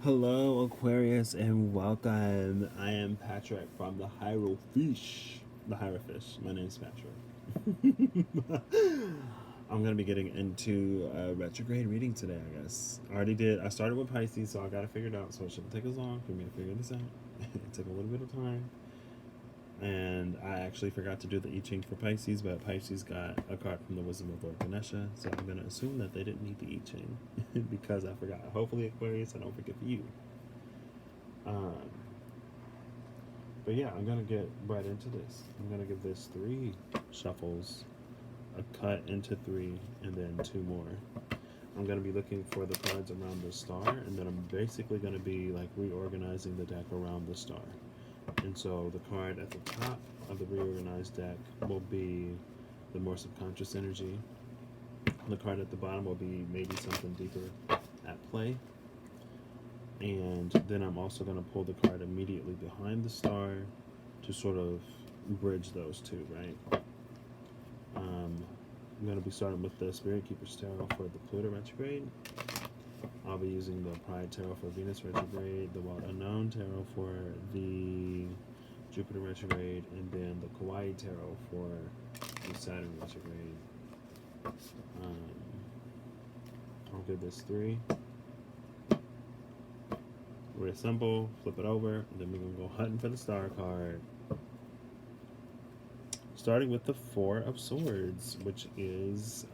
Hello, Aquarius, and welcome. I am Patrick from the Hierophant. The Hierophant. My name's Patrick. I'm going to be getting into a retrograde reading today, I guess. I started with Pisces, so I got to figure it out, so it shouldn't take as long for me to figure this out. It took a little bit of time. And I actually forgot to do the I Ching for Pisces, but Pisces got a card from the Wisdom of Lord Ganesha, so I'm going to assume that they didn't need the I Ching because I forgot. Hopefully, Aquarius, I don't forget you. But yeah, I'm going to get right into this. I'm going to give this 3 shuffles, a cut into 3, and then 2 more. I'm going to be looking for the cards around the star, and then I'm basically going to be like reorganizing the deck around the star. And so the card at the top of the reorganized deck will be the more subconscious energy. The card at the bottom will be maybe something deeper at play. And then I'm also going to pull the card immediately behind the star to sort of bridge those two, right? I'm going to be starting with the Spirit Keeper's Tarot for the Pluto retrograde. I'll be using the Pride Tarot for Venus retrograde, the Wild Unknown Tarot for the Jupiter retrograde, and then the Kauai Tarot for the Saturn retrograde. I'll give this 3. Reassemble, flip it over, and then we're going to go hunting for the star card. Starting with the 4 of Swords, which is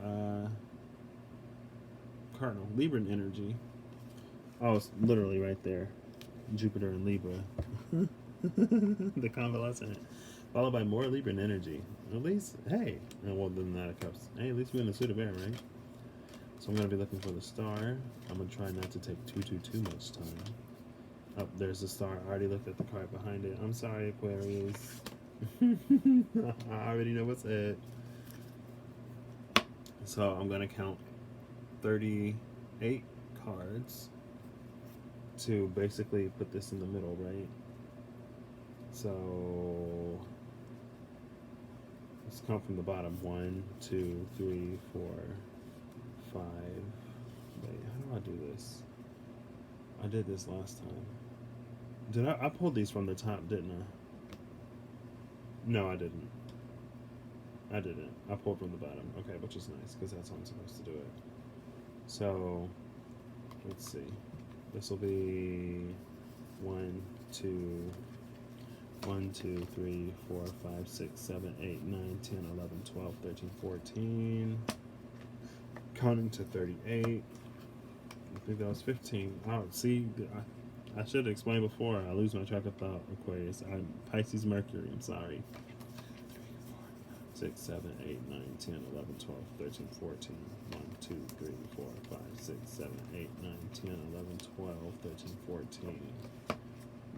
Cardinal, Libran energy. Oh, it's literally right there. Jupiter and Libra. The convalescent. Followed by more Libran energy. At least, hey. Well, then that comes. Hey, at least we're in the suit of air, right? So I'm going to be looking for the star. I'm going to try not to take too much time. Oh, there's the star. I already looked at the card behind it. I'm sorry, Aquarius. I already know what's it. So I'm going to count 38 cards to basically put this in the middle, right? So let's count from the bottom. 1, 2, 3, 4, 5. Wait, how do I do this? I did this last time. Did I pulled these from the top, didn't I? No, I didn't. I didn't. I pulled from the bottom. Okay, which is nice because that's how I'm supposed to do it. So let's see. This will be 1, 2, 3, 4, 5, 6, 7, 8, 9, 10, 11, 12, 13, 14. Counting to 38. I think that was 15. Oh, see, I should have explained before. I lose my track of thought, Aquarius. I'm Pisces Mercury. I'm sorry. 6, 7, 8, 9, 10, 11, 12, 13, 14. 1, 2, 3, 4, 5, 6, 7, 8, 9, 10, 11, 12, 13, 14.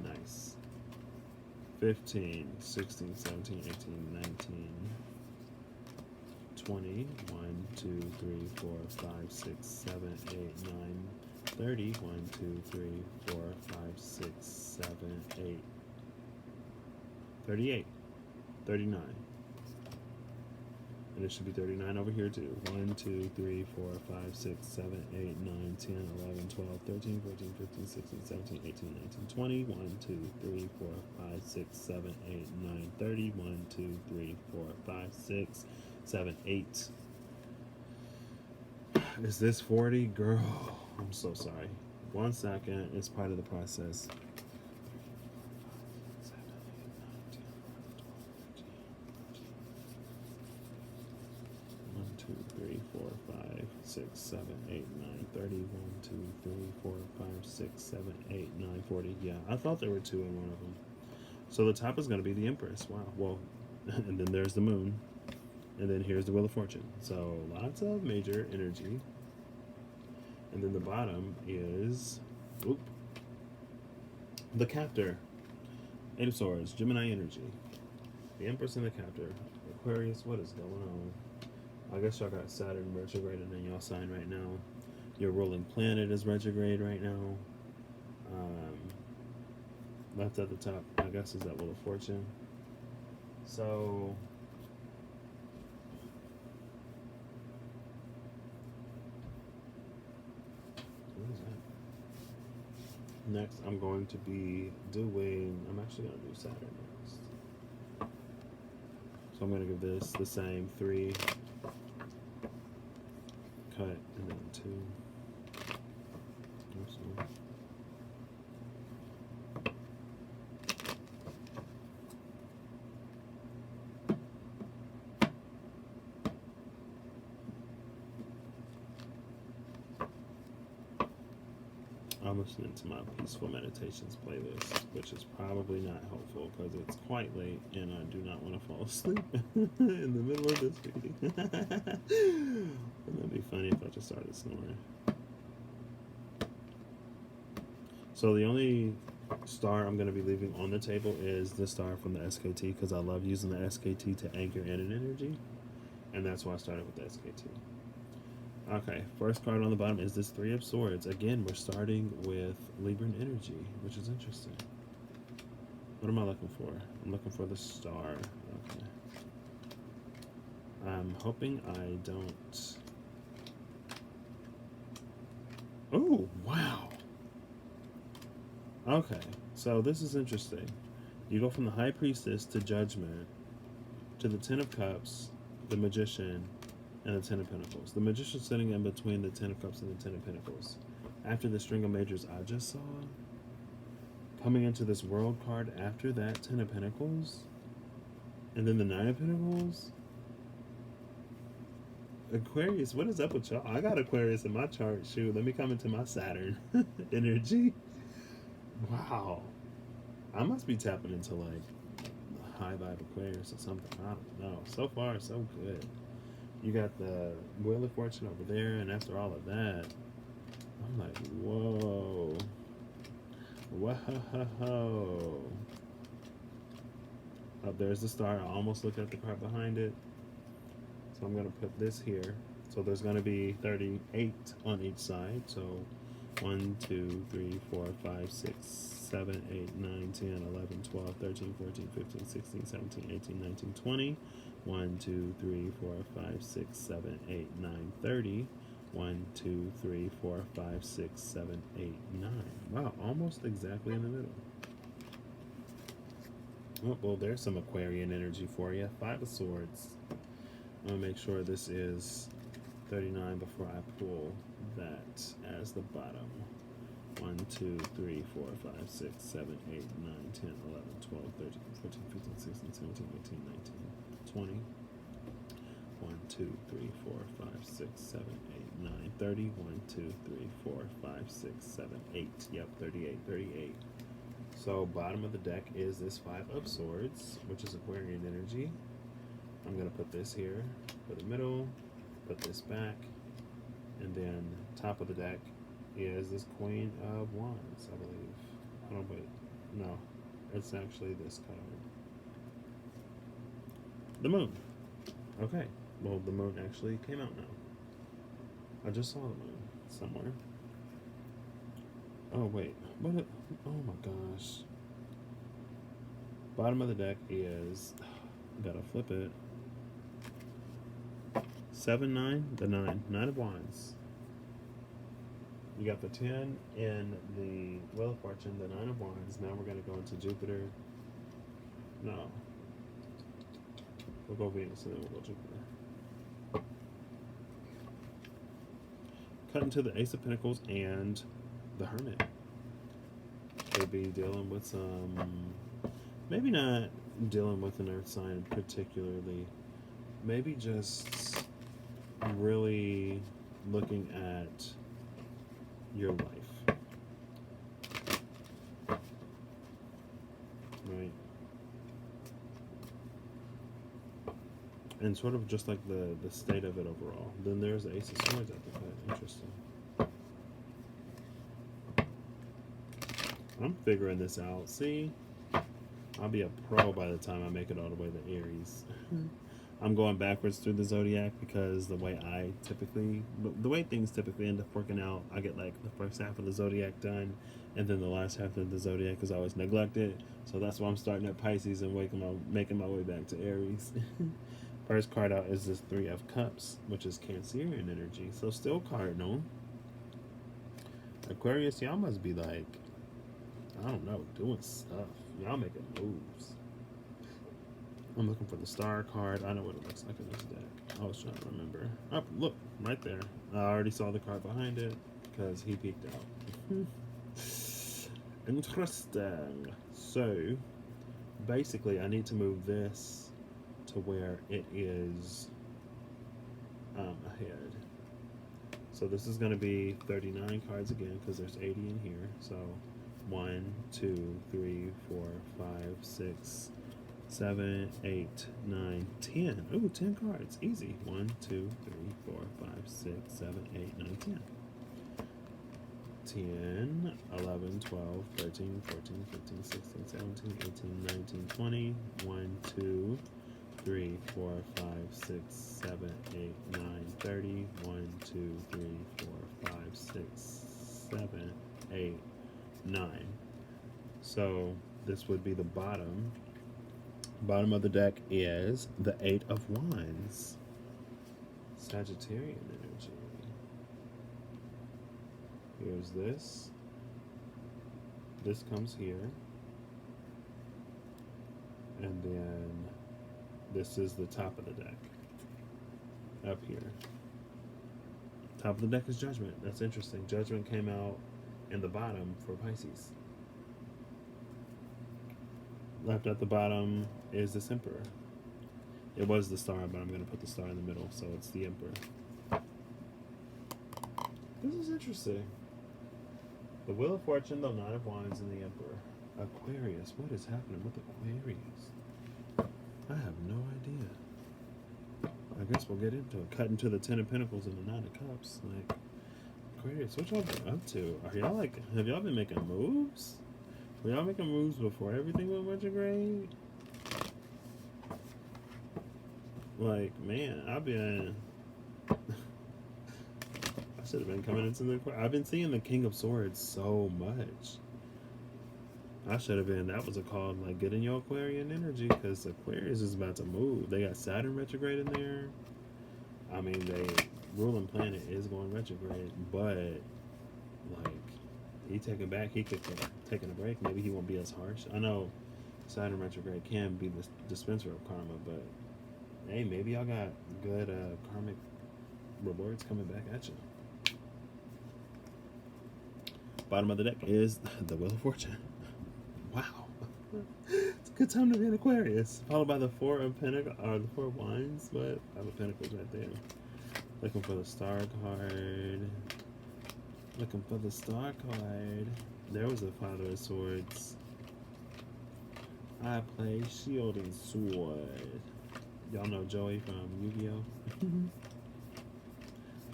Nice. 15, 16, 17, 18, 19, 20, 1, 2, 3, 4, 5, 6, 7, 8, 9, 30, 1, 2, 3, 4, 5, 6, 7, 8, 38, 39. And it should be 39 over here too. 1, 2, 3, 4, 5, 6, 7, 8, 9, 10, 11, 12, 13, 14, 15, 16, 17, 18, 19, 20. 1, 2, 3, 4, 5, 6, 7, 8, 9, 30. 1, 2, 3, 4, 5, 6, 7, 8. Is this 40? Girl, I'm so sorry. 1 second. It's part of the process. 3, 4, 5, 6, 7, 8, 9, 30. 1, 2, 3, 4, 5, 6, 7, 8, 9, 40. Yeah, I thought there were 2 in one of them. So the top is going to be the Empress. Wow. Well, and then there's the Moon. And then here's the Wheel of Fortune. So lots of major energy. And then the bottom is the Captor. 8 of Swords, Gemini energy. The Empress and the Captor. Aquarius, what is going on? I guess y'all got Saturn retrograde and then y'all sign right now. Your ruling planet is retrograde right now. Left at the top, I guess, is that Wheel of Fortune. So what is that? Next, I'm going to be doing, I'm actually going to do Saturn next. So I'm going to give this the same 3, cut, and then 2. Oops. I'm listening to my peaceful meditations playlist, which is probably not helpful because it's quite late and I do not want to fall asleep in the middle of this reading. It'd be funny if I just started snoring. So the only star I'm going to be leaving on the table is the star from the SKT because I love using the SKT to anchor in an energy, and that's why I started with the SKT. Okay, first card on the bottom is this 3 of Swords. Again, we're starting with Libran energy, which is interesting. What am I looking for? I'm looking for the star. Okay. I'm hoping I don't... Oh, wow. Okay, so this is interesting. You go from the High Priestess to Judgment, to the 10 of Cups, the Magician, and the 10 of Pentacles. The Magician sitting in between the 10 of Cups and the 10 of Pentacles. After the String of Majors I just saw, coming into this World card after that 10 of Pentacles, and then the 9 of Pentacles. Aquarius, what is up with y'all? I got Aquarius in my chart. Shoot, let me come into my Saturn energy. Wow. I must be tapping into like high vibe Aquarius or something. I don't know. So far, so good. You got the Wheel of Fortune over there, and after all of that, I'm like, whoa. Whoa. Up there's the star. I almost looked at the card behind it. So I'm going to put this here. So there's going to be 38 on each side. So 1, 2, 3, 4, 5, 6, 7, 8, 9, 10, 11, 12, 13, 14, 15, 16, 17, 18, 19, 20. 1, 2, 3, 4, 5, 6, 7, 8, 9, 30. 1, 2, 3, 4, 5, 6, 7, 8, 9. Wow, almost exactly in the middle. Oh, well, there's some Aquarian energy for you. 5 of Swords. I'm going to make sure this is 39 before I pull that as the bottom. 1, 2, 3, 4, 5, 6, 7, 8, 9, 10, 11, 12, 13, 14, 15, 16, 17, 18, 19, 20. 1, 2, 3, 4, 5, 6, 7, 8, 9, 30. 1, 2, 3, 4, 5, 6, 7, 8. Yep, 38, 38. So bottom of the deck is this 5 of Swords, which is Aquarian energy. I'm going to put this here for the middle, put this back, and then top of the deck is this Queen of Wands, I believe. Oh, wait. No, it's actually this card. The Moon. Okay. Well, the Moon actually came out now. I just saw the Moon somewhere. Oh, wait. What? Oh, my gosh. Bottom of the deck is... Gotta flip it. 7, 9. The 9. 9 of Wands. You got the 10 in the Wheel of Fortune, the 9 of Wands. Now we're going to go into Jupiter. No. We'll go Venus and then we'll go Jupiter. Cut into the Ace of Pentacles and the Hermit. Could be dealing with some... Maybe not dealing with an earth sign particularly. Maybe just really looking at your life. Right? And sort of just like the state of it overall. Then there's the Ace of Swords at the cut. Interesting. I'm figuring this out. See? I'll be a pro by the time I make it all the way to Aries. I'm going backwards through the zodiac because the way things typically end up working out, I get like the first half of the zodiac done, and then the last half of the zodiac is always neglected. So that's why I'm starting at Pisces and making my way back to Aries. First card out is this 3 of Cups, which is Cancerian energy. So still cardinal. Aquarius, y'all must be like I don't know, doing stuff. Y'all making moves. I'm looking for the star card. I know what it looks like in this deck. I was trying to remember. Oh, look, right there. I already saw the card behind it because he peeked out. Interesting. So, basically, I need to move this to where it is ahead. So this is going to be 39 cards again because there's 80 in here. So 1, 2, 3, 4, 5, 6, 7, 8, 9, 10. Ooh, 10 cards. Easy. 1, 2, 3, 4, 5, 6, 7, 8, 9, 10. 10, 11, 12, 13, 14, 15, 16, 17, 18, 19, 20. 1, 2, 3, 4, 5, 6, 7, 8, 9, 30. 1, 2, 3, 4, 5, 6, 7, 8, 9. So this would be the bottom. Bottom of the deck is the 8 of Wands. Sagittarian energy. Here's this. This comes here. And then this is the top of the deck. Up here. Top of the deck is Judgment. That's interesting. Judgment came out in the bottom for Pisces. Left at the bottom is this Emperor. It was the star, but I'm going to put the star in the middle, so it's the Emperor. This is interesting. The Wheel of Fortune, the Nine of Wands, and the Emperor. Aquarius. What is happening with Aquarius? I have no idea. I guess we'll get into it. Cut into the 10 of Pentacles and the 9 of Cups. Like, Aquarius, what y'all been up to? Are y'all like, have y'all been making moves? Were y'all making moves before everything went retrograde? Like, man, I've been... I should have been coming into the... I've been seeing the King of Swords so much. I should have been... That was a call, like, get in your Aquarian energy, because Aquarius is about to move. They got Saturn retrograde in there. I mean, they... ruling planet is going retrograde, but, like, he taking back, he could taking a break. Maybe he won't be as harsh. I know Saturn retrograde can be the dispenser of karma, but hey, maybe y'all got good karmic rewards coming back at you. Bottom of the deck is the Wheel of Fortune. Wow. It's a good time to be an Aquarius. Followed by the Four of Pentacles, or the Four of Wands, but Five of Pentacles right there. Looking for the Star card. Looking for the Star card. There was the Father of Swords. I play Shield and Sword. Y'all know Joey from Yu-Gi-Oh!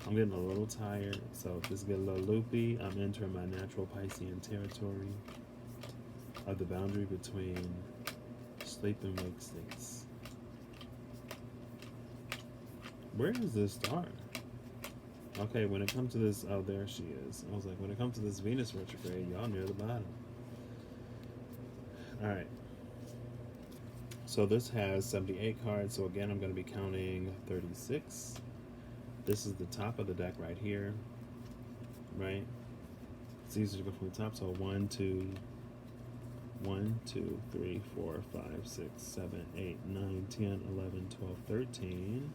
I'm getting a little tired, so if this get a little loopy, I'm entering my natural Piscean territory of the boundary between sleep and wake states. Where is this star? Okay, when it comes to this, oh, there she is. I was like, when it comes to this Venus retrograde, y'all near the bottom. All right. So this has 78 cards. So again, I'm going to be counting 36. This is the top of the deck right here. Right? It's easier to go from the top. So 1, 2, 3, 4, 5, 6, 7, 8, 9, 10, 11, 12, 13.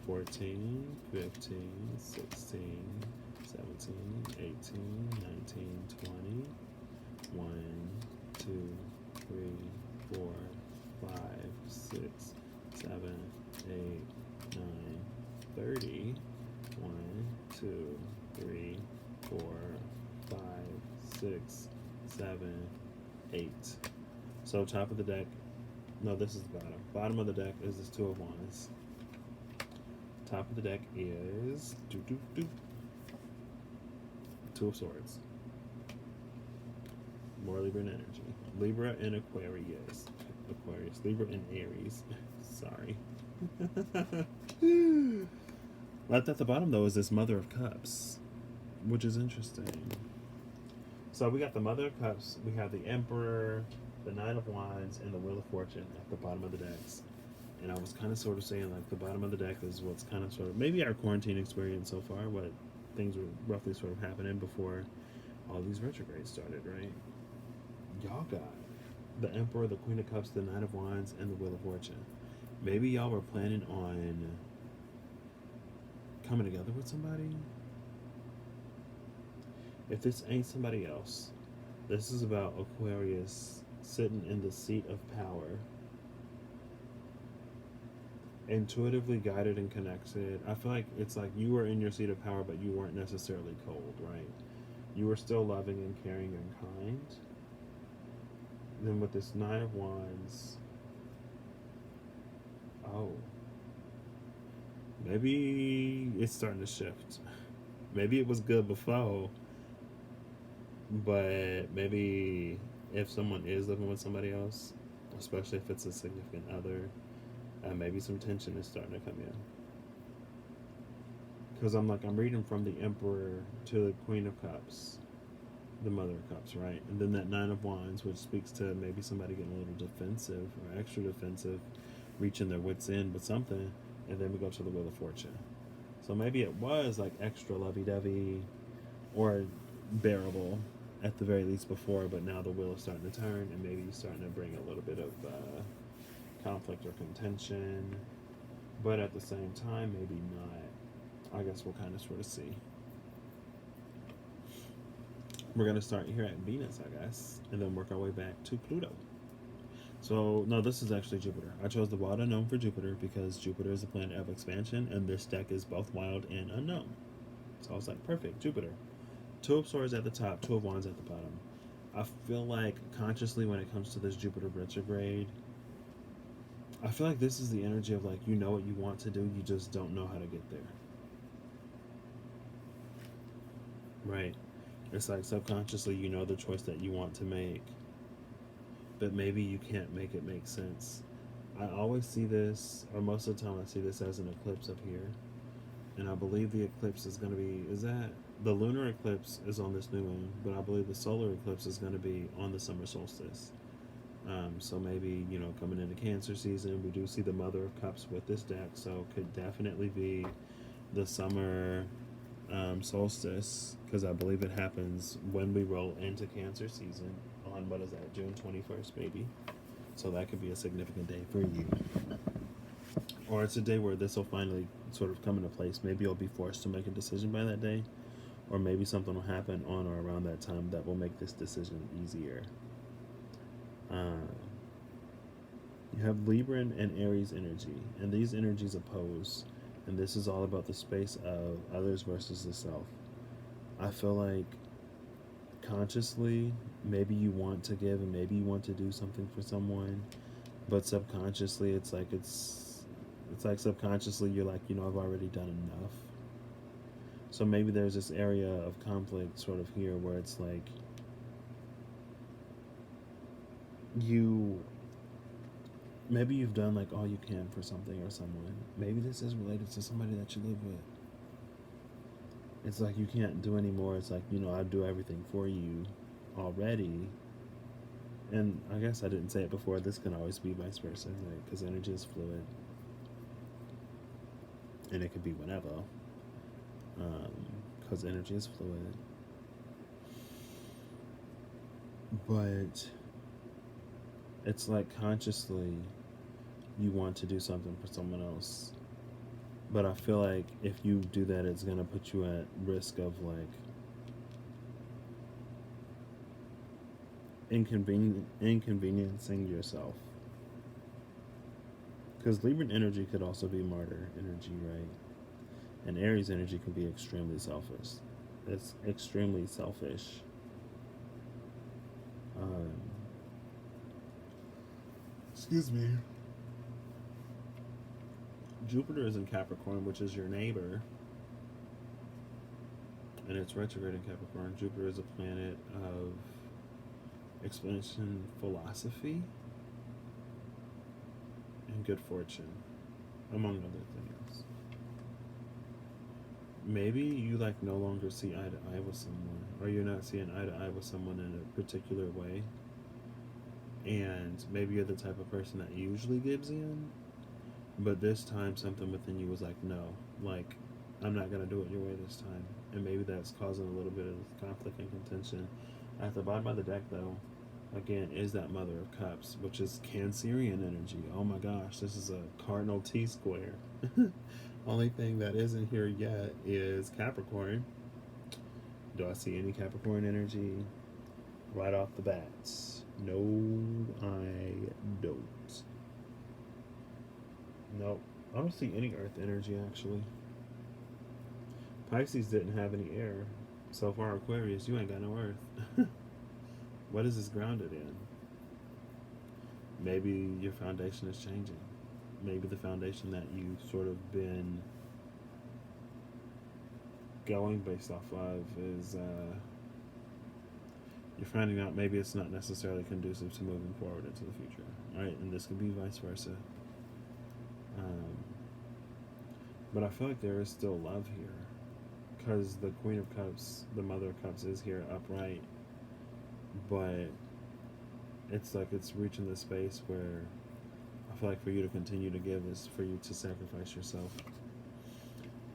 14, 15, 16, 17, 18, 19, 20, 1, 2, 3, 4, 5, 6, 7, 8, 9, 30, 1, 2, 3, 4, 5, 6, 7, 8. So top of the deck, no, this is the bottom. Bottom of the deck is this Two of Wands. Top of the deck is Two of Swords. More Libra energy. Libra and Aquarius. Libra and Aries. Sorry. Left at the bottom, though, is this Mother of Cups, which is interesting. So we got the Mother of Cups, we have the Emperor, the Knight of Wands, and the Wheel of Fortune at the bottom of the decks. And I was kind of sort of saying, like, the bottom of the deck is what's kind of sort of, maybe our quarantine experience so far, what things were roughly sort of happening before all these retrogrades started, right? y'all got the Emperor, the Queen of Cups, the Knight of Wands, and the Wheel of Fortune. Maybe y'all were planning on coming together with somebody. If this ain't somebody else, this is about Aquarius sitting in the seat of power, intuitively guided and connected. I feel like it's like you were in your seat of power, but you weren't necessarily cold, right? You were still loving and caring and kind. Then with this Nine of Wands, oh, maybe it's starting to shift. Maybe it was good before, but maybe if someone is living with somebody else, especially if it's a significant other, maybe some tension is starting to come in. Because I'm reading from the Emperor to the Queen of Cups, the Mother of Cups, right? And then that Nine of Wands, which speaks to maybe somebody getting a little defensive or extra defensive, reaching their wits' end with something. And then we go to the Wheel of Fortune. So maybe it was like extra lovey-dovey or bearable at the very least before, but now the wheel is starting to turn and maybe starting to bring a little bit of conflict or contention. But at the same time, maybe not. I guess we'll kind of sort of see. We're going to start here at Venus, I guess, and then work our way back to Pluto. So, no, this is actually Jupiter. I chose the wild unknown for Jupiter because Jupiter is a planet of expansion, and this deck is both wild and unknown. So I was like, perfect, Jupiter. Two of Swords at the top, Two of Wands at the bottom. I feel like consciously when it comes to this Jupiter retrograde, I feel like this is the energy of like, you know what you want to do, you just don't know how to get there. Right? It's like subconsciously you know the choice that you want to make, but maybe you can't make it make sense. I always see this, or most of the time I see this as an eclipse up here. And I believe the eclipse is going to be, is that, the lunar eclipse is on this new moon, but I believe the solar eclipse is going to be on the summer solstice. So maybe, coming into Cancer season, we do see the Mother of Cups with this deck, so could definitely be the summer solstice, because I believe it happens when we roll into Cancer season on, what is that, June 21st, maybe. So that could be a significant day for you. Or it's a day where this will finally sort of come into place. Maybe you'll be forced to make a decision by that day, or maybe something will happen on or around that time that will make this decision easier. You have Libra and Aries energy, and these energies oppose, and this is all about the space of others versus the self. I feel like consciously, maybe you want to give and maybe you want to do something for someone, but subconsciously, it's like subconsciously you're like, I've already done enough. So maybe there's this area of conflict sort of here where it's like maybe you've done like all you can for something or someone. Maybe this is related to somebody that you live with. It's like you can't do anymore. It's like, I do everything for you already. And I guess I didn't say it before. This can always be vice versa, right? Because energy is fluid. And it could be whenever. Because energy is fluid. But it's like consciously you want to do something for someone else. But I feel like if you do that, it's going to put you at risk of like inconveniencing yourself. Because Libran energy could also be martyr energy, right? And Aries energy can be extremely selfish. It's extremely selfish. Excuse me. Jupiter is in Capricorn, which is your neighbor. And it's retrograde in Capricorn. Jupiter is a planet of expansion, philosophy, and good fortune, among other things. Maybe you like no longer see eye to eye with someone, or you're not seeing eye to eye with someone in a particular way. And maybe you're the type of person that usually gives in, but this time something within you was like, no, like, I'm not going to do it your way this time. And maybe that's causing a little bit of conflict and contention. At the bottom of the deck, though, again, is that Mother of Cups, which is Cancerian energy. Oh my gosh, this is a cardinal T square. Only thing that isn't here yet is Capricorn. Do I see any Capricorn energy right off the bat? No, I don't. Nope. I don't see any Earth energy actually. Pisces didn't have any air. So far, Aquarius, you ain't got no Earth. What is this grounded in? Maybe your foundation is changing. Maybe the foundation that you've sort of been going based off of is you're finding out maybe it's not necessarily conducive to moving forward into the future, right? And this could be vice versa. But I feel like there is still love here because the Queen of Cups, the Mother of Cups, is here upright, but it's like it's reaching the space where I feel like for you to continue to give is for you to sacrifice yourself.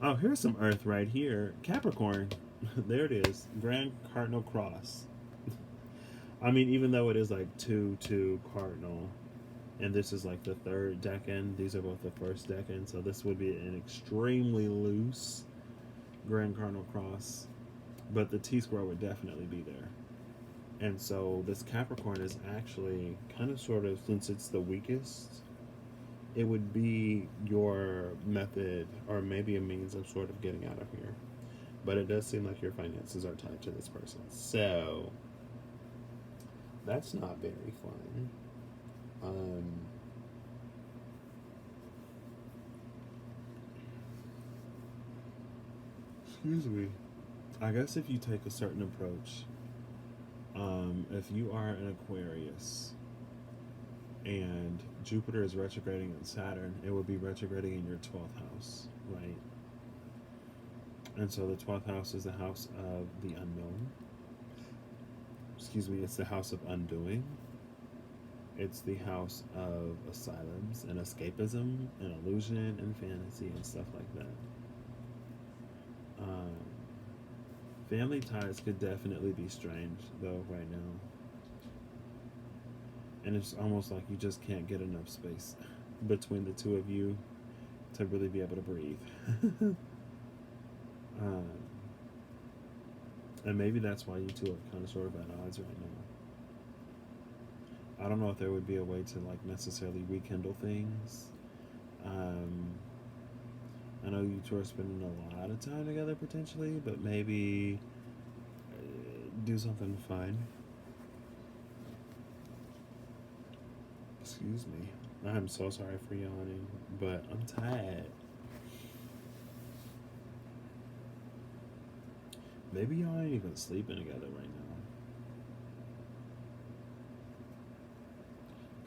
Oh, here's some Earth right here. Capricorn. There it is. Grand Cardinal Cross. I mean, even though it is like 2-2 Cardinal, and this is like the third decan, these are both the first decan, so this would be an extremely loose Grand Cardinal Cross, but the T-square would definitely be there. And so this Capricorn is actually kind of sort of, since it's the weakest, it would be your method or maybe a means of sort of getting out of here. But it does seem like your finances are tied to this person. So that's not very fun. Excuse me. I guess if you take a certain approach, if you are an Aquarius and Jupiter is retrograding in Saturn, it would be retrograding in your 12th house, right? And so the 12th house is the house of the unknown. Excuse me, it's the house of undoing. It's the house of asylums and escapism and illusion and fantasy and stuff like that. Family ties could definitely be strange, though, right now. And it's almost like you just can't get enough space between the two of you to really be able to breathe. And maybe that's why you two are kind of sort of at odds right now. I don't know if there would be a way to like necessarily rekindle things. I know you two are spending a lot of time together potentially, but maybe do something fun. Excuse me. I'm so sorry for yawning, but I'm tired. Maybe y'all ain't even sleeping together right now.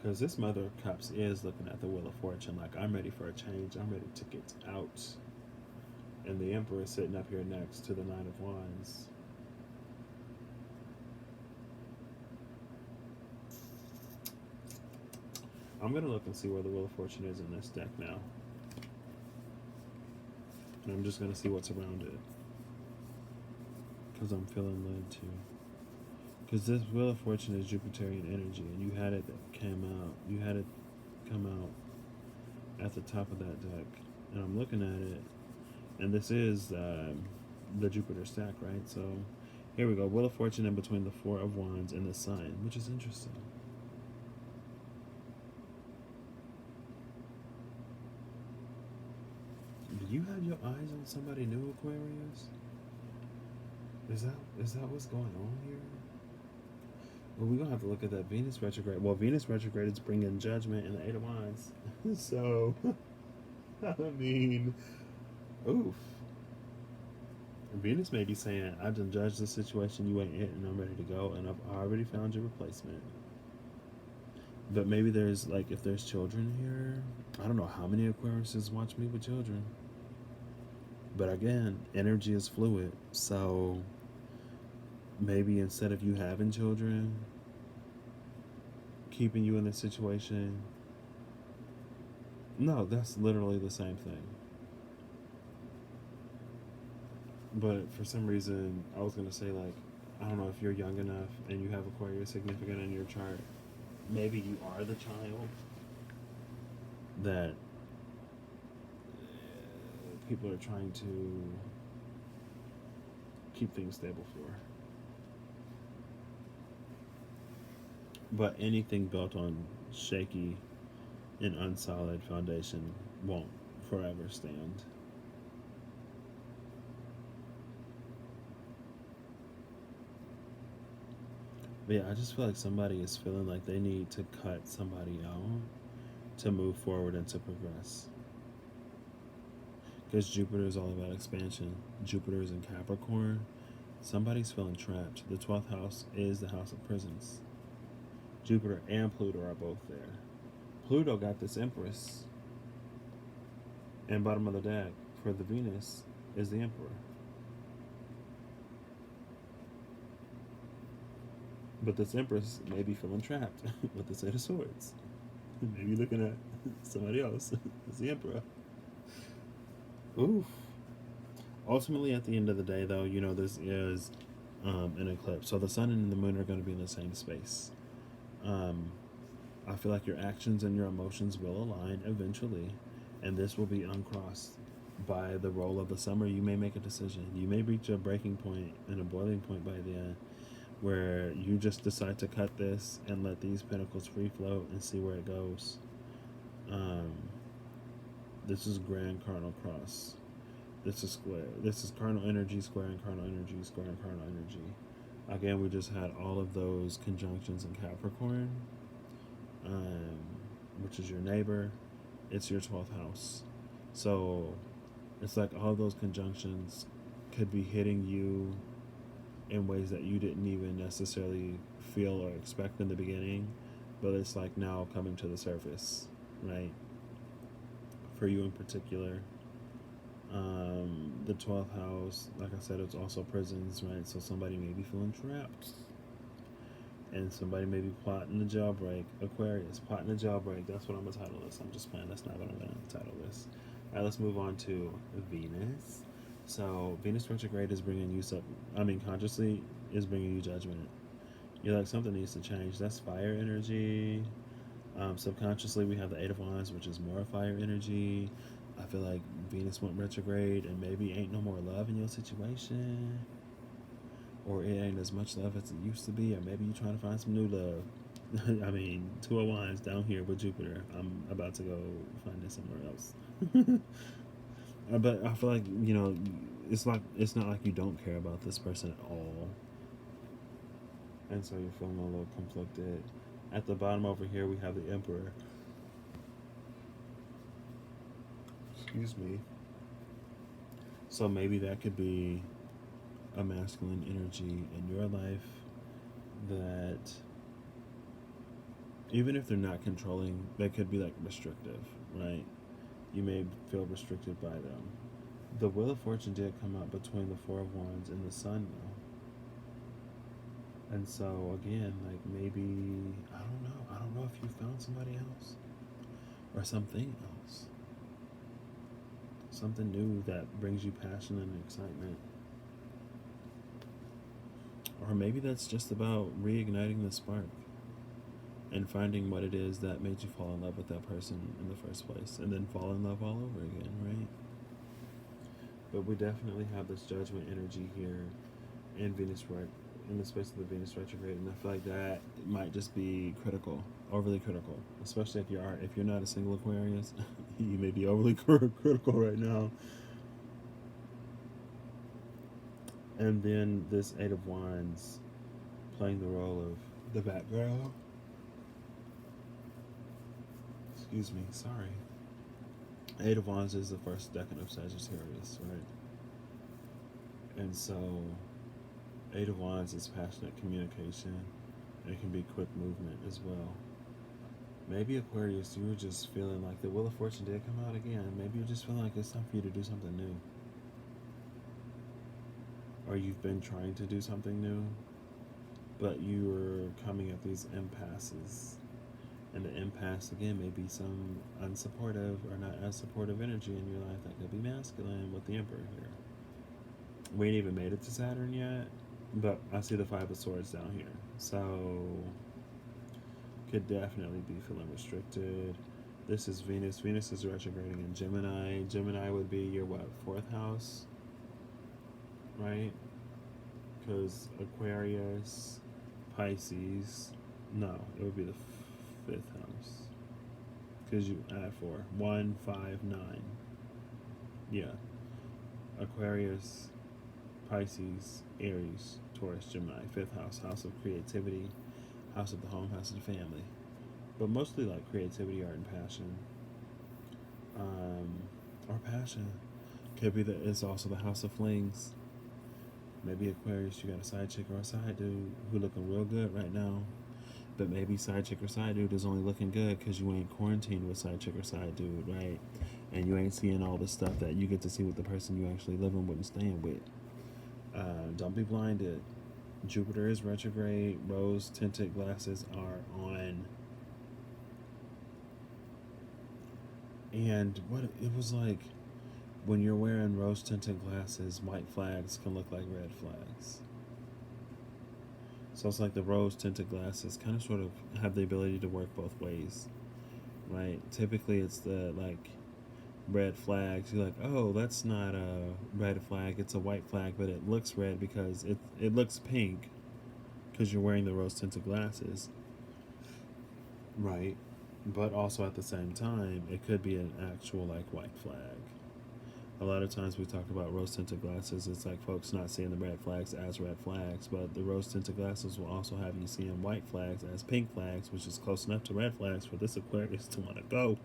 Because this Mother of Cups is looking at the Wheel of Fortune like, I'm ready for a change. I'm ready to get out. And the Emperor is sitting up here next to the Knight of Wands. I'm going to look and see where the Wheel of Fortune is in this deck now. And I'm just going to see what's around it. Because I'm feeling led to. Because this Wheel of Fortune is Jupiterian energy, and you had it that came out. You had it come out at the top of that deck. And I'm looking at it, and this is the Jupiter stack, right? So here we go. Wheel of Fortune in between the Four of Wands and the Sun, which is interesting. Do you have your eyes on somebody new, Aquarius? Is that what's going on here? Well, we're going to have to look at that Venus retrograde. Well, Venus retrograde is bringing judgment in the Eight of Wands. So, I mean, oof. Venus may be saying, I've done judged the situation, you ain't it, and I'm ready to go, and I've already found your replacement. But maybe there's, like, if there's children here, I don't know how many Aquariuses watch me with children. But again, energy is fluid, so maybe instead of you having children, keeping you in this situation, no, that's literally the same thing. But for some reason, I was going to say, like, I don't know if you're young enough and you have Aquarius significant in your chart. Maybe you are the child that people are trying to keep things stable for. But anything built on shaky and unsolid foundation won't forever stand. But yeah, I just feel like somebody is feeling like they need to cut somebody out to move forward and to progress. Because Jupiter is all about expansion. Jupiter is in Capricorn. Somebody's feeling trapped. The 12th house is the house of prisons. Jupiter and Pluto are both there. Pluto got this Empress. And bottom of the deck for the Venus is the Emperor. But this Empress may be feeling trapped with the Eight of Swords. Maybe looking at somebody else as the Emperor. Oof. Ultimately, at the end of the day, though, this is an eclipse. So the sun and the moon are going to be in the same space. I feel like your actions and your emotions will align eventually, and this will be uncrossed by the roll of the summer. You may make a decision. You may reach a breaking point and a boiling point by the end where you just decide to cut this and let these pentacles free float and see where it goes. This is grand cardinal cross. This is square. This is cardinal energy, square and cardinal energy, square and cardinal energy. Again, we just had all of those conjunctions in Capricorn, which is your neighbor. It's your 12th house. So it's like all those conjunctions could be hitting you in ways that you didn't even necessarily feel or expect in the beginning, but it's like now coming to the surface, right? For you in particular. The 12th house, like I said, it's also prisons, right? So somebody may be feeling trapped. And somebody may be plotting a jailbreak. Aquarius, plotting a jailbreak. That's what I'm going to title this. I'm just playing. That's not what I'm going to title this. All right, let's move on to Venus. So Venus retrograde is bringing you consciously is bringing you judgment. You're like, something needs to change. That's fire energy. Subconsciously, we have the Eight of Wands, which is more fire energy. I feel like Venus went retrograde and maybe ain't no more love in your situation. Or it ain't as much love as it used to be. Or maybe you're trying to find some new love. I mean, Two of Wands down here with Jupiter. I'm about to go find it somewhere else. But I feel like, it's not like you don't care about this person at all. And so you're feeling a little conflicted. At the bottom over here, we have the Emperor. Excuse me. So maybe that could be a masculine energy in your life that, even if they're not controlling, they could be like restrictive, right? You may feel restricted by them. The Wheel of Fortune did come out between the Four of Wands and the Sun, though. And so again, like maybe, I don't know if you found somebody else or something else. Something new that brings you passion and excitement. Or maybe that's just about reigniting the spark and finding what it is that made you fall in love with that person in the first place, and then fall in love all over again, right? But we definitely have this judgment energy here in in the space of the Venus retrograde, and I feel like that might just be critical, overly critical, especially if you're not a single Aquarius. You may be overly critical right now. And then this Eight of Wands playing the role of the background. Excuse me, sorry. Eight of Wands is the first decan of Sagittarius, right? And so Eight of Wands is passionate communication. It can be quick movement as well. Maybe Aquarius, you were just feeling like the Wheel of Fortune did come out again. Maybe you're just feeling like it's time for you to do something new. Or you've been trying to do something new, but you're coming at these impasses. And the impasse, again, may be some unsupportive or not as supportive energy in your life that could be masculine with the Emperor here. We ain't even made it to Saturn yet, But I see the Five of Swords down here. So, could definitely be feeling restricted. This is Venus. Venus is retrograding in Gemini. Gemini would be your what, fourth house, right? Because Aquarius, Pisces, no, it would be the fifth house. Because you add 4. 1, 5, 9. Yeah. Aquarius, Pisces, Aries, Taurus, Gemini. Fifth house. House of creativity. House of the home. House of the family. But mostly like creativity, art, and passion. Or passion. Could be that it's also the house of flings. Maybe Aquarius, you got a side chick or a side dude who looking real good right now. But maybe side chick or side dude is only looking good because you ain't quarantined with side chick or side dude, right? And you ain't seeing all the stuff that you get to see with the person you actually living with and staying with. Don't be blinded. Jupiter is retrograde. Rose tinted glasses are on. And what it was like when you're wearing rose tinted glasses, white flags can look like red flags. So it's like the rose tinted glasses kind of sort of have the ability to work both ways, right? Typically it's the like red flags. You're like, oh, that's not a red flag, it's a white flag, but it looks red because it looks pink because you're wearing the rose tinted glasses, right? But also at the same time, it could be an actual like white flag. A lot of times we talk about rose tinted glasses, it's like folks not seeing the red flags as red flags, but the rose tinted glasses will also have you seeing white flags as pink flags, which is close enough to red flags for this Aquarius to want to go.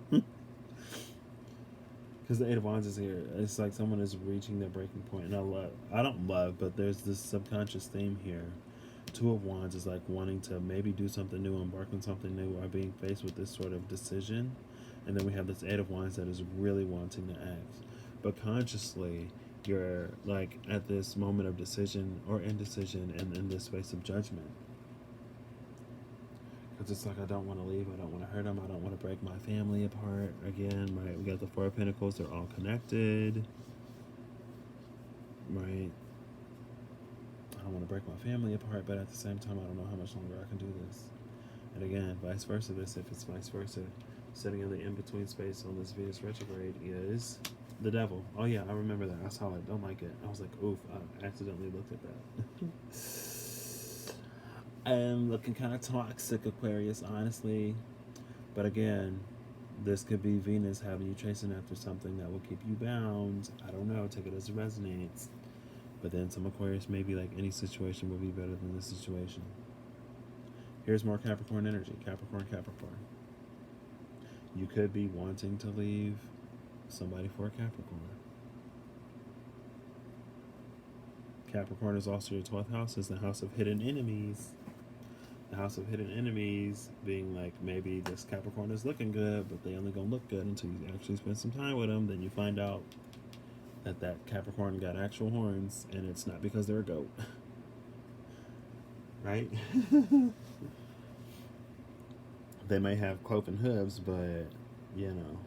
Because the Eight of Wands is here. It's like someone is reaching their breaking point. And I don't love, but there's this subconscious theme here. Two of Wands is like wanting to maybe do something new, embark on something new, or being faced with this sort of decision. And then we have this Eight of Wands that is really wanting to act. But consciously, you're like at this moment of decision or indecision and in this space of judgment. Because it's like, I don't want to leave, I don't want to hurt them, I don't want to break my family apart again, right? We got the Four of Pentacles, they're all connected, right? I don't want to break my family apart, but at the same time, I don't know how much longer I can do this. And again, vice versa, if it's vice versa, sitting in the in-between space on this Venus retrograde is the devil. Oh yeah, I remember that. I saw it. Don't like it. I was like, oof, I accidentally looked at that. I'm looking kind of toxic, Aquarius, honestly. But again, this could be Venus having you chasing after something that will keep you bound. I don't know. Take it as it resonates. But then some Aquarius may be like, any situation will be better than this situation. Here's more Capricorn energy. Capricorn, Capricorn. You could be wanting to leave somebody for a Capricorn. Capricorn is also your 12th house, is the house of hidden enemies. The house of hidden enemies being like, maybe this Capricorn is looking good, but they only gonna look good until you actually spend some time with them. Then you find out that Capricorn got actual horns, and it's not because they're a goat. Right? They may have cloven hooves, but, you know.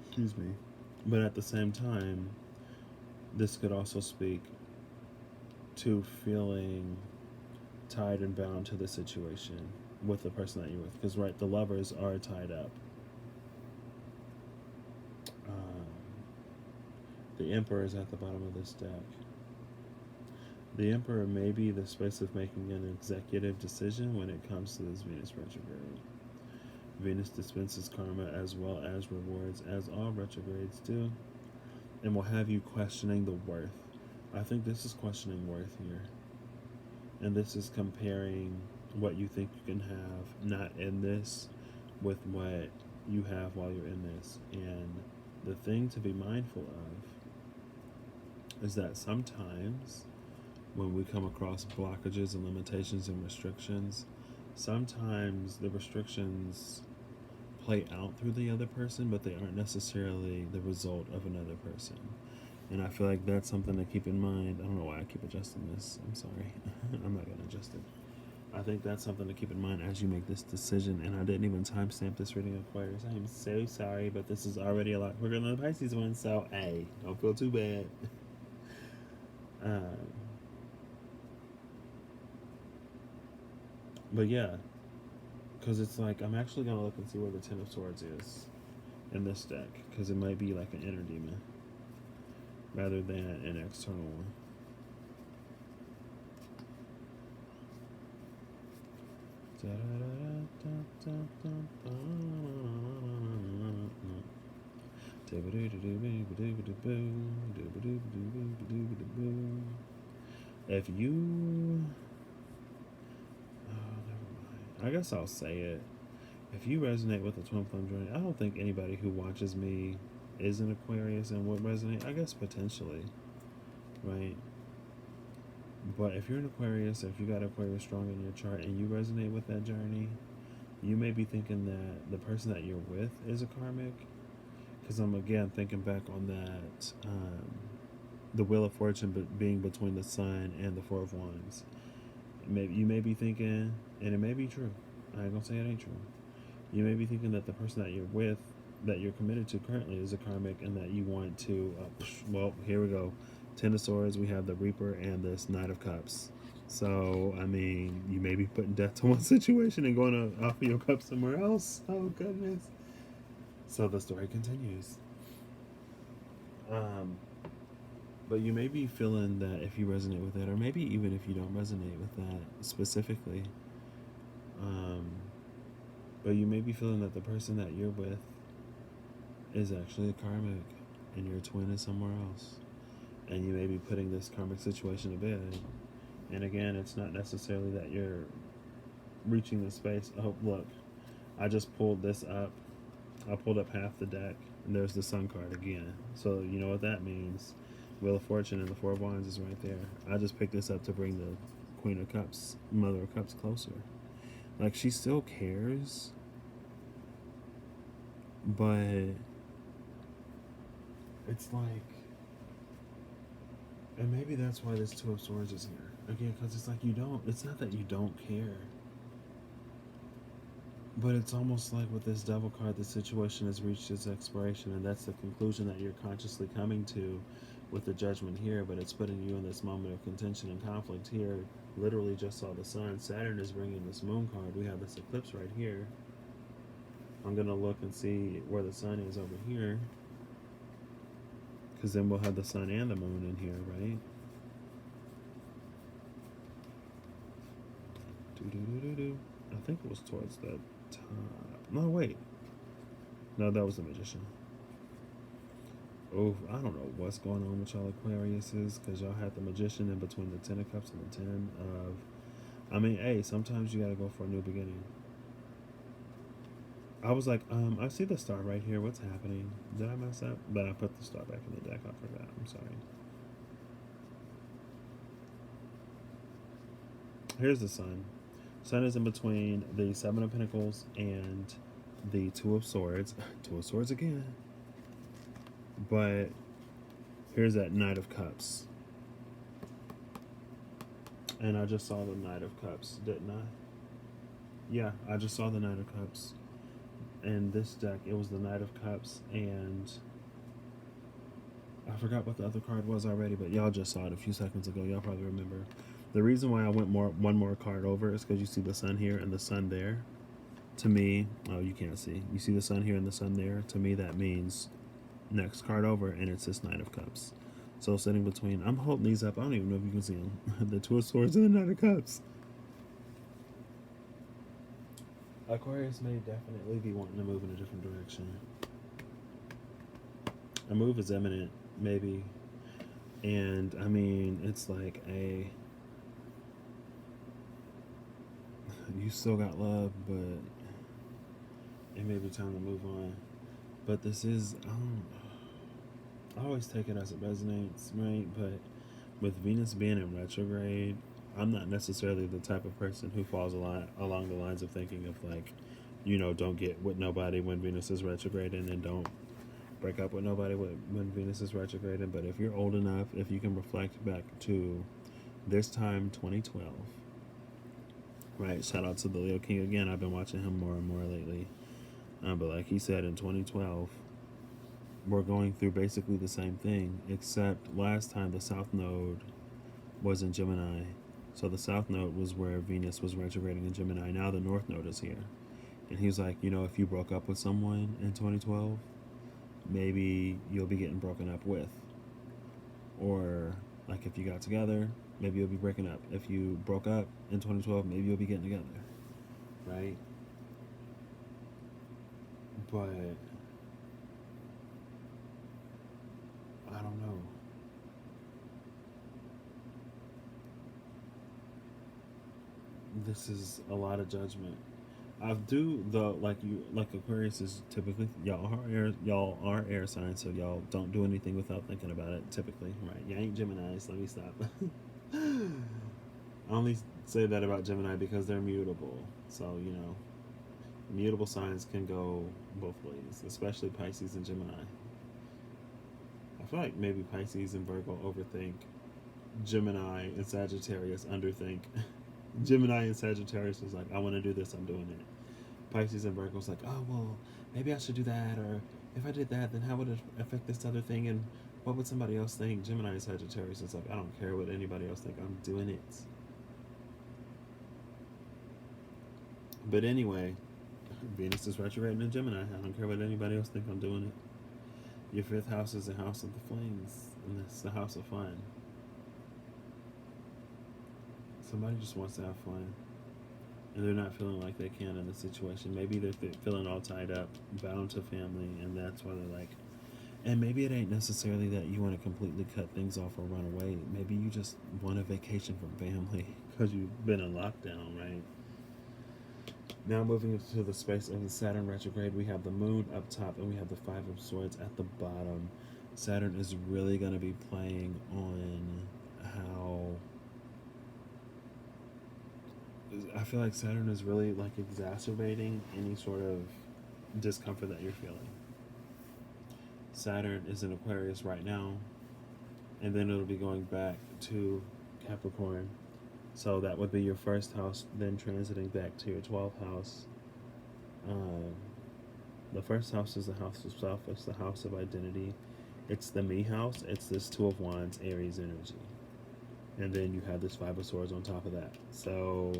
Excuse me. But at the same time, this could also speak to feeling tied and bound to the situation with the person that you're with. Because, right, the lovers are tied up. The Emperor is at the bottom of this deck. The Emperor may be the space of making an executive decision when it comes to this Venus retrograde. Venus dispenses karma as well as rewards, as all retrogrades do, and will have you questioning the worth. I think this is questioning worth here. And this is comparing what you think you can have not in this with what you have while you're in this. And the thing to be mindful of is that sometimes when we come across blockages and limitations and restrictions, sometimes the restrictions play out through the other person, but they aren't necessarily the result of another person. And I feel like that's something to keep in mind. I don't know why I keep adjusting this. I'm sorry. I'm not going to adjust it. I think that's something to keep in mind as you make this decision. And I didn't even timestamp this reading, Aquarius. I am so sorry, but this is already a lot quicker than the Pisces one, so hey, don't feel too bad. um, but yeah, because it's like I'm actually gonna look and see where the Ten of Swords is in this deck, because it might be like an inner demon rather than an external one. If you, oh, never mind. I guess I'll say it. If you resonate with the twin flame journey, I don't think anybody who watches me is an Aquarius and would resonate. I guess potentially, right? But if you're an Aquarius, if you got Aquarius strong in your chart and you resonate with that journey, you may be thinking that the person that you're with is a karmic. Because I'm again thinking back on that, the Wheel of Fortune being between the Sun and the Four of Wands. Maybe you may be thinking, and it may be true. I ain't gonna say it ain't true. You may be thinking that the person that you're with, that you're committed to currently, is a karmic, and that you want to. Well, here we go. Ten of Swords. We have the Reaper and this Knight of Cups. So I mean, you may be putting death to one situation and going to offer your cup somewhere else. Oh goodness. So the story continues. But you may be feeling that if you resonate with that, or maybe even if you don't resonate with that specifically, but you may be feeling that the person that you're with is actually a karmic and your twin is somewhere else. And you may be putting this karmic situation to bed. And again, it's not necessarily that you're reaching the space. Oh, look, I just pulled this up. I pulled up half the deck, and there's the Sun card again. So you know what that means. Wheel of Fortune and the Four of Wands is right there. I just picked this up to bring the Queen of Cups, Mother of Cups closer. Like, she still cares, but it's like, and maybe that's why this Two of Swords is here. Again, because it's like it's not that you don't care. But it's almost like with this Devil card, the situation has reached its expiration, and that's the conclusion that you're consciously coming to with the Judgment here, but it's putting you in this moment of contention and conflict here. Literally just saw the Sun. Saturn is bringing this Moon card. We have this eclipse right here. I'm going to look and see where the Sun is over here, because then we'll have the Sun and the Moon in here, right? I think it was towards the top. No, wait. No, that was the Magician. Oh, I don't know what's going on with y'all Aquariuses, because y'all had the Magician in between the Ten of Cups and the Ten of... I mean, hey, sometimes you gotta go for a new beginning. I was like, I see the star right here. What's happening? Did I mess up? But I put the star back in the deck. I forgot. I'm sorry. Here's the Sun. Sun is in between the Seven of Pentacles and the Two of Swords. Two of Swords again. But here's that Knight of Cups. And I just saw the Knight of Cups, didn't I? Yeah, I just saw the Knight of Cups. And this deck, it was the Knight of Cups, and I forgot what the other card was already, but y'all just saw it a few seconds ago. Y'all probably remember. The reason why I went one more card over is because you see the Sun here and the Sun there. To me, oh, you can't see. You see the Sun here and the Sun there. To me, that means next card over, and it's this Knight of Cups. So sitting between, I'm holding these up. I don't even know if you can see them. The Two of Swords and the Knight of Cups. Aquarius may definitely be wanting to move in a different direction. A move is imminent, maybe. And, I mean, it's like you still got love, but it may be time to move on. But this is, I always take it as it resonates, right? But with Venus being in retrograde, I'm not necessarily the type of person who falls along the lines of thinking of like, don't get with nobody when Venus is retrograding, and don't break up with nobody when Venus is retrograding. But if you're old enough, if you can reflect back to this time, 2012, right? Shout out to the Leo King again. I've been watching him more and more lately. But like he said in 2012, we're going through basically the same thing, except last time the South Node was in Gemini. So the South Node was where Venus was retrograding in Gemini. Now the North Node is here. And he's like, if you broke up with someone in 2012, maybe you'll be getting broken up with. Or, like, if you got together, maybe you'll be breaking up. If you broke up in 2012, maybe you'll be getting together. Right? But I don't know. This is a lot of judgment. I do like Aquarius is typically y'all are air signs, so y'all don't do anything without thinking about it. Typically, right? You ain't Gemini's. Let me stop. I only say that about Gemini because they're mutable. So mutable signs can go both ways, especially Pisces and Gemini. I feel like maybe Pisces and Virgo overthink. Gemini and Sagittarius underthink. Gemini and Sagittarius is like, I want to do this, I'm doing it. Pisces and Virgo's like, oh, well, maybe I should do that, or if I did that, then how would it affect this other thing, and what would somebody else think? Gemini and Sagittarius is like, I don't care what anybody else think, I'm doing it. But anyway, Venus is retrograding in Gemini. I don't care what anybody else think, I'm doing it. Your fifth house is the house of the flames, and it's the house of fun. Somebody just wants to have fun, and they're not feeling like they can in the situation. Maybe they're feeling all tied up, bound to family, and that's why they're like, and maybe it ain't necessarily that you want to completely cut things off or run away. Maybe you just want a vacation from family because you've been in lockdown, right? Now moving into the space of the Saturn retrograde, we have the moon up top and we have the Five of Swords at the bottom. Saturn is really going to be playing on how... I feel like Saturn is really like exacerbating any sort of discomfort that you're feeling. Saturn is in Aquarius right now, and then it'll be going back to Capricorn. So that would be your first house, then transiting back to your 12th house. The first house is the house of self. It's the house of identity. It's the me house. It's this Two of Wands, Aries energy. And then you have this Five of Swords on top of that. So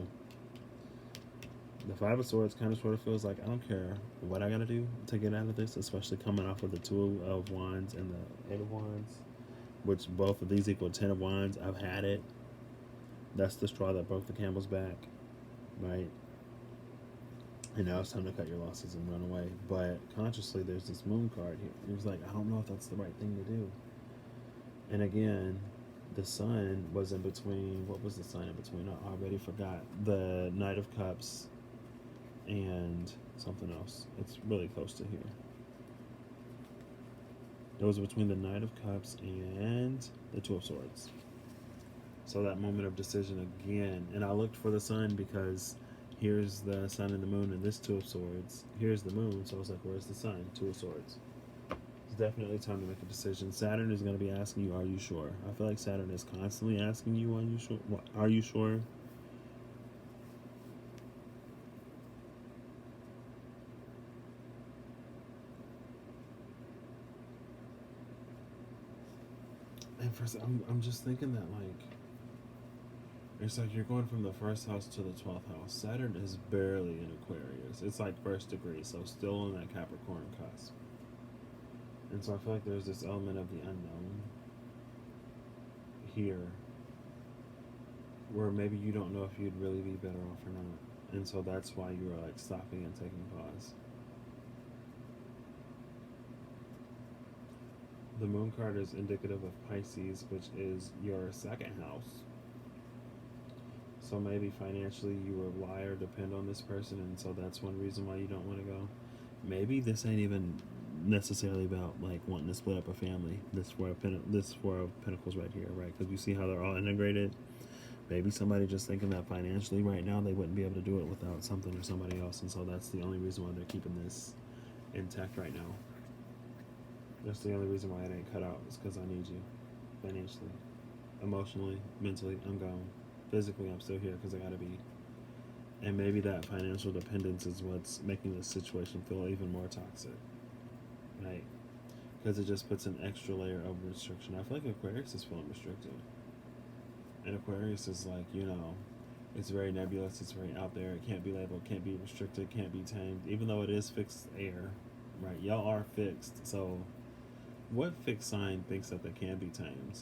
the Five of Swords kind of sort of feels like, I don't care what I gotta do to get out of this, especially coming off of the Two of Wands and the Eight of Wands, which both of these equal 10 of Wands. I've had it. That's the straw that broke the camel's back, right? And now it's time to cut your losses and run away. But consciously, there's this moon card here. It was like, I don't know if that's the right thing to do. And again, the sun was in between. What was the sign in between? I already forgot. The Knight of Cups and something else. It's really close to here. It was between the Knight of Cups and the Two of Swords. So that moment of decision again. And I looked for the sun because here's the sun and the moon and this Two of Swords. Here's the moon. So I was like, where's the sun? Two of Swords. It's definitely time to make a decision. Saturn is going to be asking you, are you sure? I feel like Saturn is constantly asking you, are you sure? Are you sure? And first, I'm just thinking that, like, it's like you're going from the first house to the 12th house. Saturn is barely in Aquarius. It's like first degree, so still in that Capricorn cusp. And so I feel like there's this element of the unknown here where maybe you don't know if you'd really be better off or not. And so that's why you are like stopping and taking pause. The moon card is indicative of Pisces, which is your second house. So maybe financially you rely or depend on this person, and so that's one reason why you don't want to go. Maybe this ain't even necessarily about like wanting to split up a family. This Four of Pentacles right here, right? Because you see how they're all integrated. Maybe somebody just thinking that financially right now they wouldn't be able to do it without something or somebody else, and so that's the only reason why they're keeping this intact right now. That's the only reason why it ain't cut out, is because I need you financially, emotionally, mentally. I'm gone. Physically, I'm still here because I gotta be. And maybe that financial dependence is what's making this situation feel even more toxic, right? Because it just puts an extra layer of restriction. I feel like Aquarius is feeling restricted. And Aquarius is like, it's very nebulous, it's very out there, it can't be labeled, can't be restricted, can't be tamed, even though it is fixed air, right? Y'all are fixed. So, what fixed sign thinks that they can be tamed?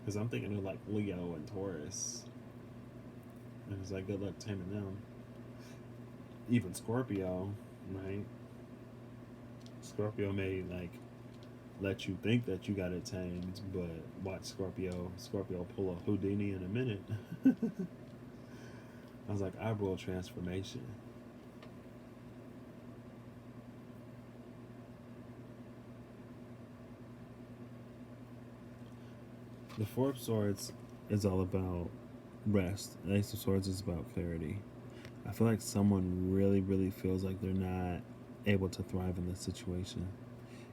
Because I'm thinking of like Leo and Taurus. And it's like, good luck taming them. Even Scorpio, right? Scorpio may like let you think that you got it tamed, but watch Scorpio pull a Houdini in a minute. I was like, eyebrow transformation. The Four of Swords is all about rest. The Ace of Swords is about clarity. I feel like someone really, really feels like they're not able to thrive in this situation.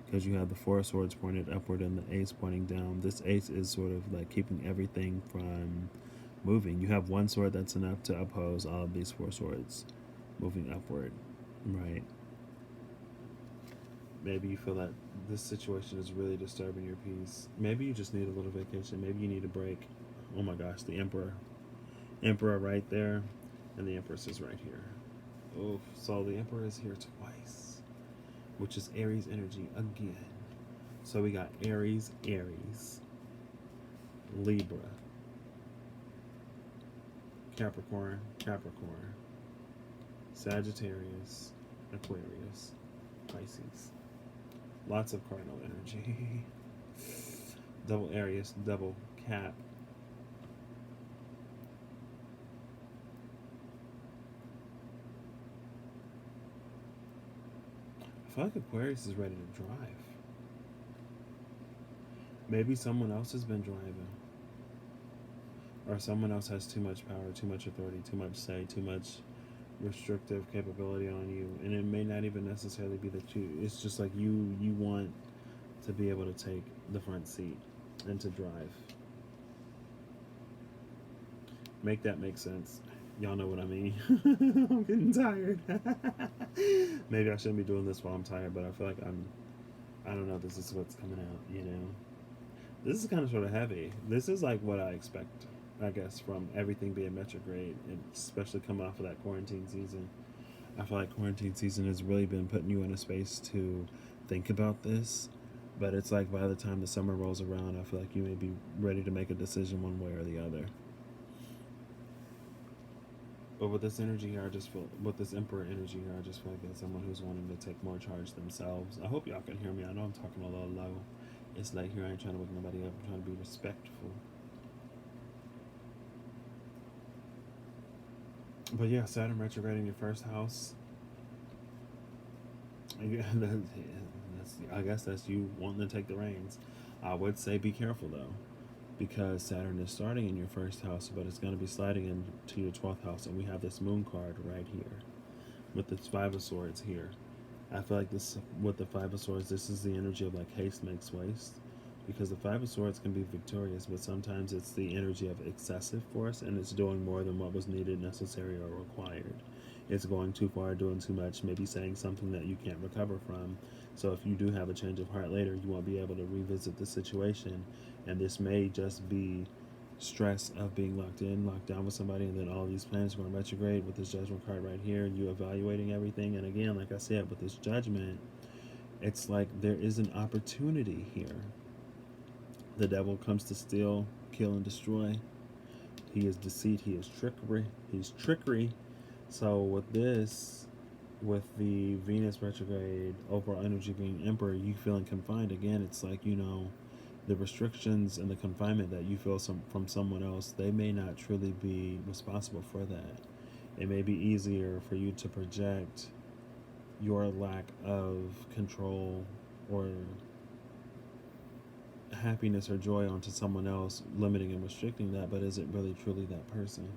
Because you have the Four of Swords pointed upward and the Ace pointing down. This Ace is sort of like keeping everything from moving. You have one sword that's enough to oppose all of these four swords moving upward, right? Maybe you feel that this situation is really disturbing your peace. Maybe you just need a little vacation. Maybe you need a break. Oh my gosh, the Emperor right there, and the Empress is right here. Oh, so the Emperor is here twice, which is Aries energy again. So we got Aries, Libra, Capricorn, Sagittarius, Aquarius, Pisces. Lots of cardinal energy. Double Aries, double Cap. I feel like Aquarius is ready to drive. Maybe someone else has been driving. Or someone else has too much power, too much authority, too much say, too much restrictive capability on you. And it may not even necessarily be that you, it's just like you want to be able to take the front seat and to drive. Make that make sense. Y'all know what I mean. I'm getting tired. Maybe I shouldn't be doing this while I'm tired, but I feel like I don't know, this is what's coming out, This is kind of sort of heavy. This is like what I expect, I guess, from everything being retrograde, and especially coming off of that quarantine season. I feel like quarantine season has really been putting you in a space to think about this. But it's like by the time the summer rolls around, I feel like you may be ready to make a decision one way or the other. But with this energy here, with this Emperor energy here, I just feel like it's someone who's wanting to take more charge themselves. I hope y'all can hear me. I know I'm talking a little low. It's late here. I ain't trying to wake nobody up. I'm trying to be respectful. But yeah, Saturn retrograde in your first house. Yeah, I guess that's you wanting to take the reins. I would say be careful though, because Saturn is starting in your first house, but it's going to be sliding into your 12th house, and we have this Moon card right here with this Five of Swords here. I feel like this, with the Five of Swords, this is the energy of like haste makes waste, because the Five of Swords can be victorious, but sometimes it's the energy of excessive force, and it's doing more than what was needed, necessary, or required. It's going too far, doing too much, maybe saying something that you can't recover from. So if you do have a change of heart later, you won't be able to revisit the situation, and this may just be stress of being locked down with somebody, and then all these planets going retrograde with this Judgment card right here, you evaluating everything. And again, like I said, with this Judgment, it's like there is an opportunity here. The devil comes to steal, kill, and destroy. He is deceit, he is trickery. So with this, with the Venus retrograde, overall energy being Emperor, you feeling confined again. It's like, the restrictions and the confinement that you feel from someone else, they may not truly be responsible for that. It may be easier for you to project your lack of control or happiness or joy onto someone else, limiting and restricting that, but is it really truly that person?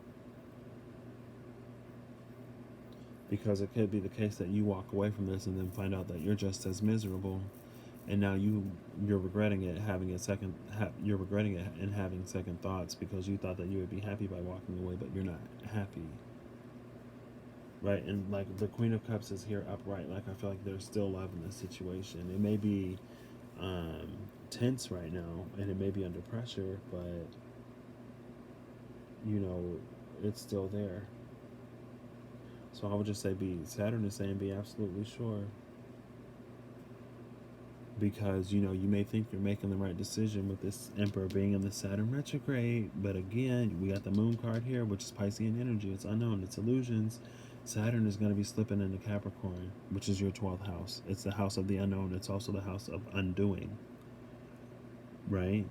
Because it could be the case that you walk away from this and then find out that you're just as miserable, and now you're regretting it, you're regretting it and having second thoughts, because you thought that you would be happy by walking away, but you're not happy. right? And like the Queen of Cups is here upright. Like I feel like there's still love in this situation. It may be um, tense right now, and it may be under pressure, but you know, it's still there. So I would just say be Saturn is saying be absolutely sure. Because you know you may think you're making the right decision with this Emperor being in the Saturn retrograde, but again we got the Moon card here, which is Piscean energy. It's unknown, it's illusions. Saturn is going to be slipping into Capricorn, which is your 12th house. It's the house of the unknown. It's also the house of undoing, right?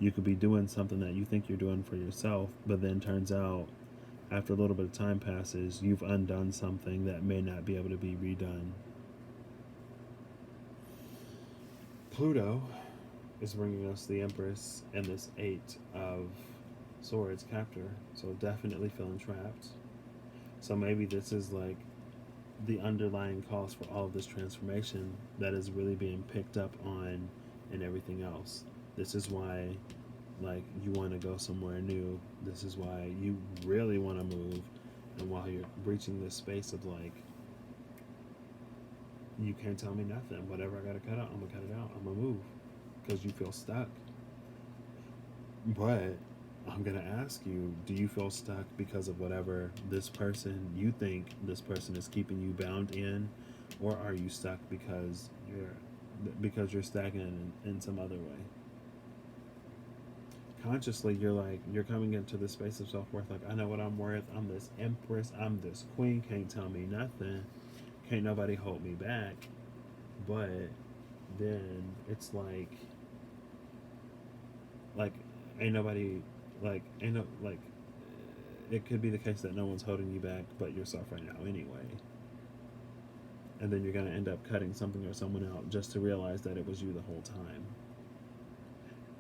You could be doing something that you think you're doing for yourself, but then turns out after a little bit of time passes, you've undone something that may not be able to be redone. Pluto is bringing us the Empress and this Eight of Swords captor. So definitely feeling trapped. So maybe this is like the underlying cause for all of this transformation that is really being picked up on and everything else. This is why like you want to go somewhere new. This is why you really want to move. And while you're reaching this space of like, you can't tell me nothing. Whatever I gotta cut out, I'm gonna cut it out. I'm gonna move because you feel stuck. But I'm gonna ask you: do you feel stuck because of whatever this person you think this person is keeping you bound in, or are you stuck because you're stagnant in some other way? Consciously, you're coming into this space of self worth. Like I know what I'm worth. I'm this empress. I'm this queen. Can't tell me nothing. Can't nobody hold me back. But then it's like ain't nobody ain't no like it could be the case that no one's holding you back but yourself right now anyway. And then you're gonna end up cutting something or someone out just to realize that it was you the whole time.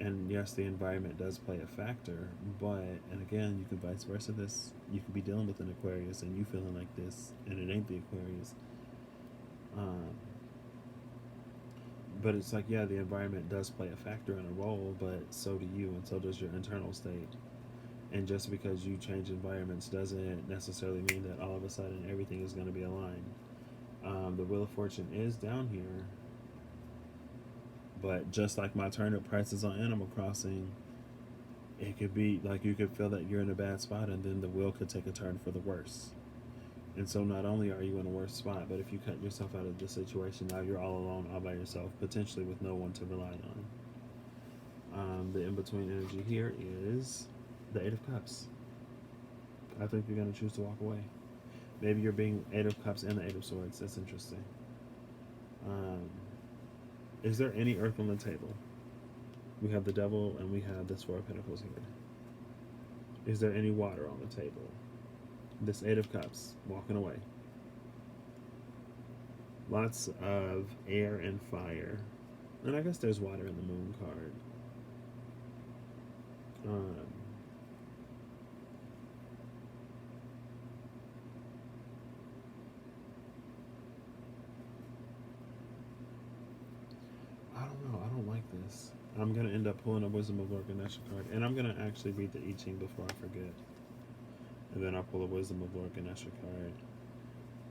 And yes, the environment does play a factor, but and again, you can vice versa this. You could be dealing with an Aquarius and you feeling like this, and it ain't the Aquarius. Um, but it's like, yeah, the environment does play a factor and a role, but so do you, and so does your internal state. And just because you change environments doesn't necessarily mean that all of a sudden everything is going to be aligned. The Wheel of Fortune is down here, but just like my turnip prices on Animal Crossing, it could be like you could feel that you're in a bad spot, and then the wheel could take a turn for the worse. And so not only are you in a worse spot, but if you cut yourself out of the situation, now you're all alone, all by yourself, potentially with no one to rely on. The in-between energy here is the Eight of Cups. I think you're going to choose to walk away. Maybe you're being Eight of Cups and the Eight of Swords. That's interesting. Is there any earth on the table? We have the Devil and we have this Four of Pentacles here. Is there any water on the table? This Eight of Cups, walking away. Lots of air and fire. And I guess there's water in the Moon card. I don't know. I don't like this. I'm going to end up pulling a Wisdom of Lord Ganesha card. And I'm going to actually read the I Ching before I forget. And then I'll pull a Wisdom of Lord Ganesha card.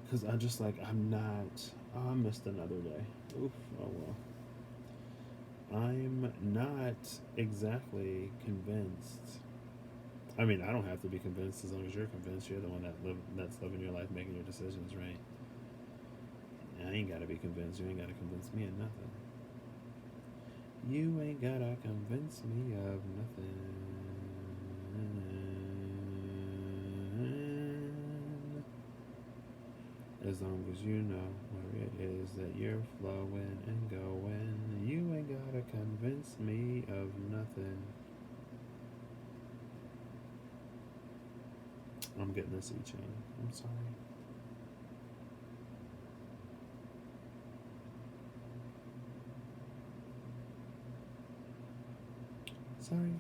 Because I just I'm not... Oh, I missed another day. Oof. Oh, well. I'm not exactly convinced. I mean, I don't have to be convinced as long as you're convinced. You're the one that's living your life, making your decisions, right? I ain't got to be convinced. You ain't got to convince me of nothing. You ain't got to convince me of nothing. As long as you know where it is that you're flowing and going, you ain't gotta convince me of nothing. I'm getting this I Ching. I'm sorry.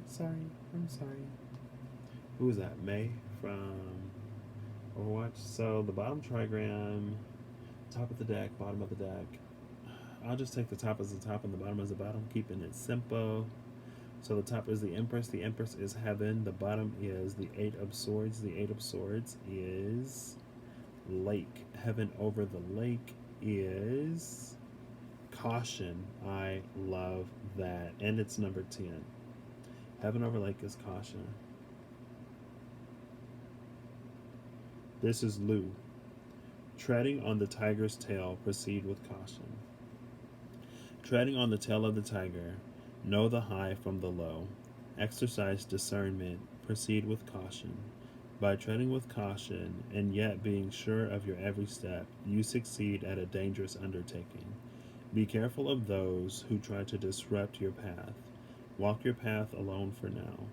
Sorry. I'm sorry. Who is that? May from Overwatch. So the bottom trigram, top of the deck, bottom of the deck. I'll just take the top as the top and the bottom as the bottom, keeping it simple. So the top is the Empress. The Empress is heaven. The bottom is the Eight of Swords. The Eight of Swords is lake. Heaven over the lake is caution. I love that. And it's number 10. Heaven over lake is caution. This is Lou. Treading on the tiger's tail, proceed with caution. Treading on the tail of the tiger, know the high from the low. Exercise discernment, proceed with caution. By treading with caution and yet being sure of your every step, you succeed at a dangerous undertaking. Be careful of those who try to disrupt your path. Walk your path alone for now.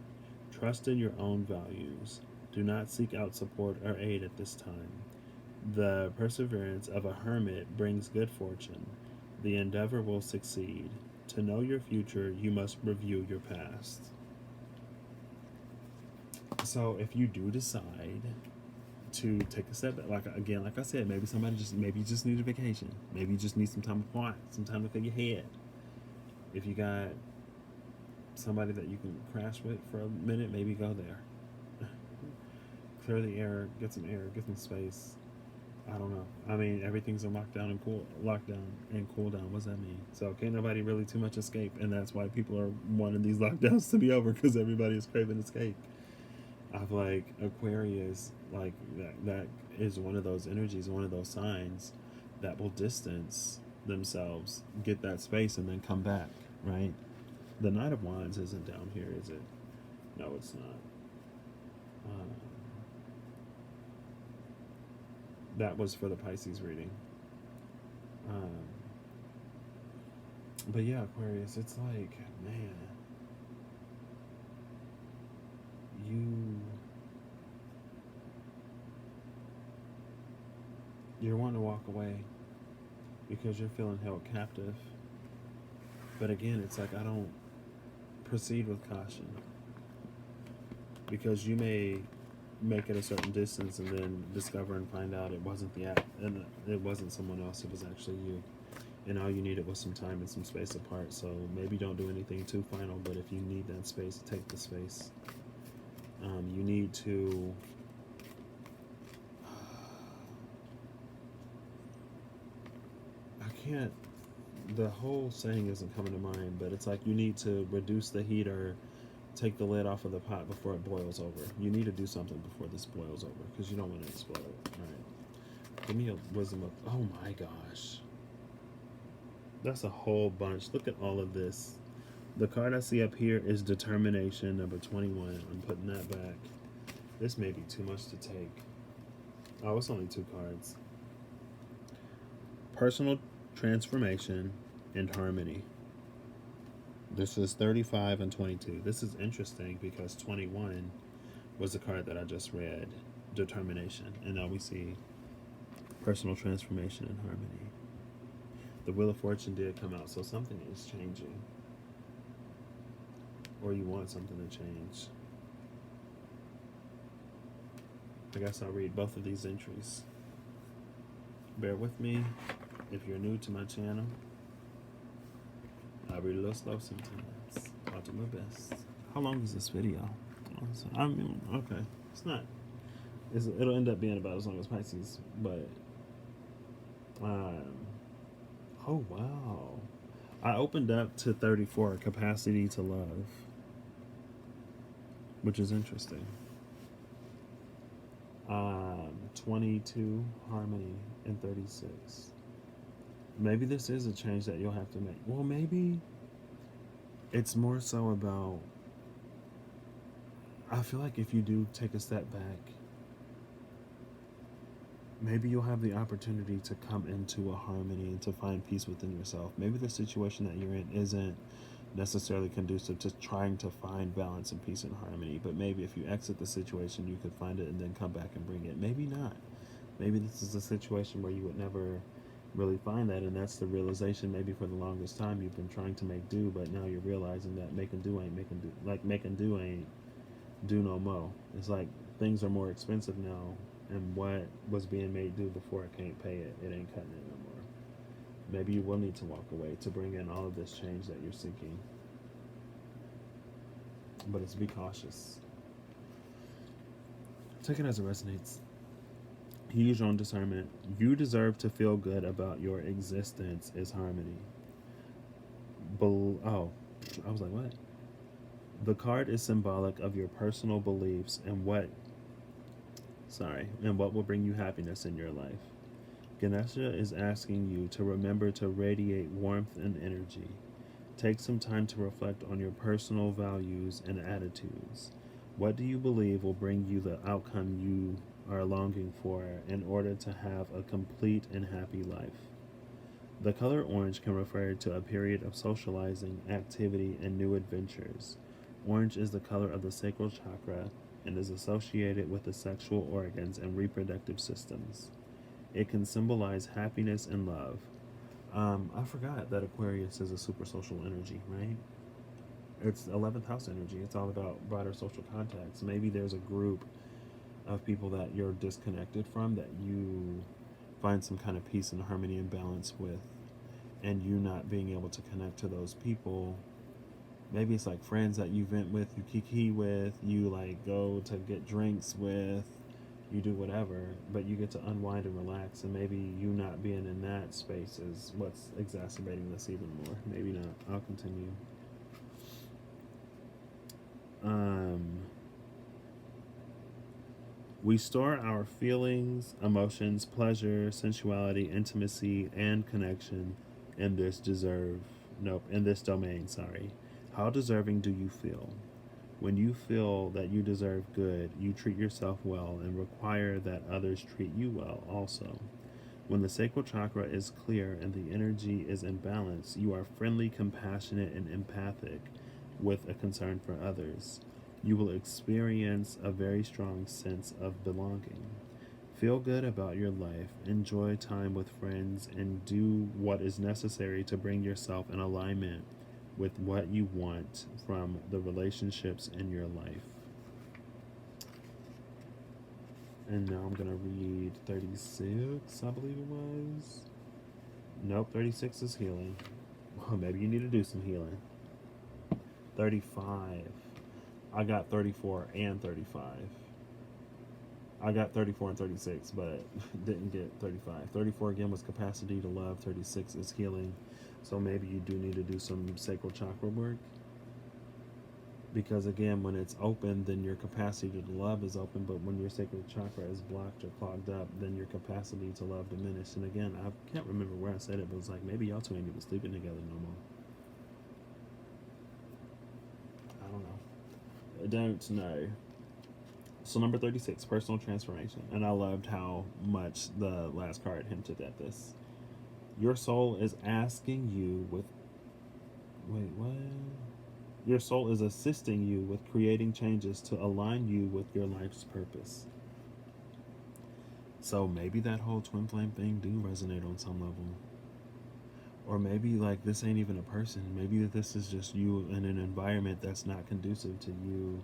Trust in your own values. Do not seek out support or aid at this time. The perseverance of a hermit brings good fortune. The endeavor will succeed. To know your future, you must review your past. So if you do decide to take a step back, like I said, maybe you just need a vacation. Maybe you just need some time quiet, some time to clear your head. If you got somebody that you can crash with for a minute, maybe go there. Clear the air, get some space. I don't know. I mean, everything's in lockdown and cool down. What's that mean? So can't nobody really too much escape, and that's why people are wanting these lockdowns to be over, because everybody is craving escape. I've like Aquarius, like that is one of those energies, one of those signs that will distance themselves, get that space, and then come back. Right? The Knight of Wands isn't down here, is it? No, it's not. That was for the Pisces reading. But yeah, Aquarius, it's like, man, you're wanting to walk away because you're feeling held captive. But again, it's like, I don't proceed with caution, because you may make it a certain distance and then discover and find out it wasn't and it wasn't someone else, it was actually you, and all you needed was some time and some space apart. So maybe don't do anything too final, but if you need that space, take the space. You need to the whole saying isn't coming to mind, but it's like you need to reduce the heat or take the lid off of the pot before it boils over. You need to do something before this boils over, because you don't want to explode. All right. Give me a wisdom of, oh my gosh. That's a whole bunch. Look at all of this. The card I see up here is determination, number 21. I'm putting that back. This may be too much to take. Oh, it's only 2 cards. Personal transformation and harmony. This is 35 and 22. This is interesting because 21 was the card that I just read, determination. And now we see personal transformation and harmony. The Wheel of Fortune did come out, so something is changing. Or you want something to change. I guess I'll read both of these entries. Bear with me if you're new to my channel. I read a little slow sometimes. I'll do my best. How long is this video? I mean, okay. It's not. It'll end up being about as long as Pisces, but oh wow. I opened up to 34, capacity to love, which is interesting. 22, harmony, and 36. Maybe this is a change that you'll have to make. Well, maybe it's more so about, I feel like if you do take a step back, maybe you'll have the opportunity to come into a harmony and to find peace within yourself. Maybe the situation that you're in isn't necessarily conducive to trying to find balance and peace and harmony, but maybe if you exit the situation, you could find it and then come back and bring it. Maybe not. Maybe this is a situation where you would never really find that, and that's the realization. Maybe for the longest time you've been trying to make do, but now you're realizing that making do ain't making do. Like making do ain't do no mo. It's like things are more expensive now, and what was being made do before it can't pay it, it ain't cutting it no more. Maybe you will need to walk away to bring in all of this change that you're seeking. But it's be cautious. Take it as it resonates. Use your own discernment. You deserve to feel good about your existence is harmony. Oh, I was like, what? The card is symbolic of your personal beliefs and what will bring you happiness in your life. Ganesha is asking you to remember to radiate warmth and energy. Take some time to reflect on your personal values and attitudes. What do you believe will bring you the outcome you are longing for in order to have a complete and happy life? The color orange can refer to a period of socializing, activity, and new adventures. Orange is the color of the sacral chakra and is associated with the sexual organs and reproductive systems. It can symbolize happiness and love. I forgot that Aquarius is a super social energy, right? It's 11th house energy. It's all about broader social contacts. Maybe there's a group of people that you're disconnected from that you find some kind of peace and harmony and balance with, and you not being able to connect to those people. Maybe it's like friends that you vent with, you kiki with, you like go to get drinks with, you do whatever, but you get to unwind and relax. And maybe you not being in that space is what's exacerbating this even more. Maybe not. I'll continue. We store our feelings, emotions, pleasure, sensuality, intimacy, and connection in this domain, sorry. How deserving do you feel? When you feel that you deserve good, you treat yourself well and require that others treat you well also. When the sacral chakra is clear and the energy is in balance, you are friendly, compassionate, and empathic with a concern for others. You will experience a very strong sense of belonging. Feel good about your life, enjoy time with friends, and do what is necessary to bring yourself in alignment with what you want from the relationships in your life. And now I'm going to read 36, I believe it was. Nope, 36 is healing. Well, maybe you need to do some healing. 35. I got 34 and 35. I got 34 and 36, but didn't get 35. 34 again was capacity to love. 36 is healing. So maybe you do need to do some sacral chakra work. Because again, when it's open, then your capacity to love is open. But when your sacral chakra is blocked or clogged up, then your capacity to love diminishes. And again, I can't remember where I said it, but it was like maybe y'all two ain't even sleeping together no more. I don't know. I don't know. So number 36, personal transformation. And I loved how much the last card hinted at this. Your soul is asking you with... Wait, what? Your soul is assisting you with creating changes to align you with your life's purpose. So maybe that whole twin flame thing do resonate on some level. Or maybe like this ain't even a person. Maybe this is just you in an environment that's not conducive to you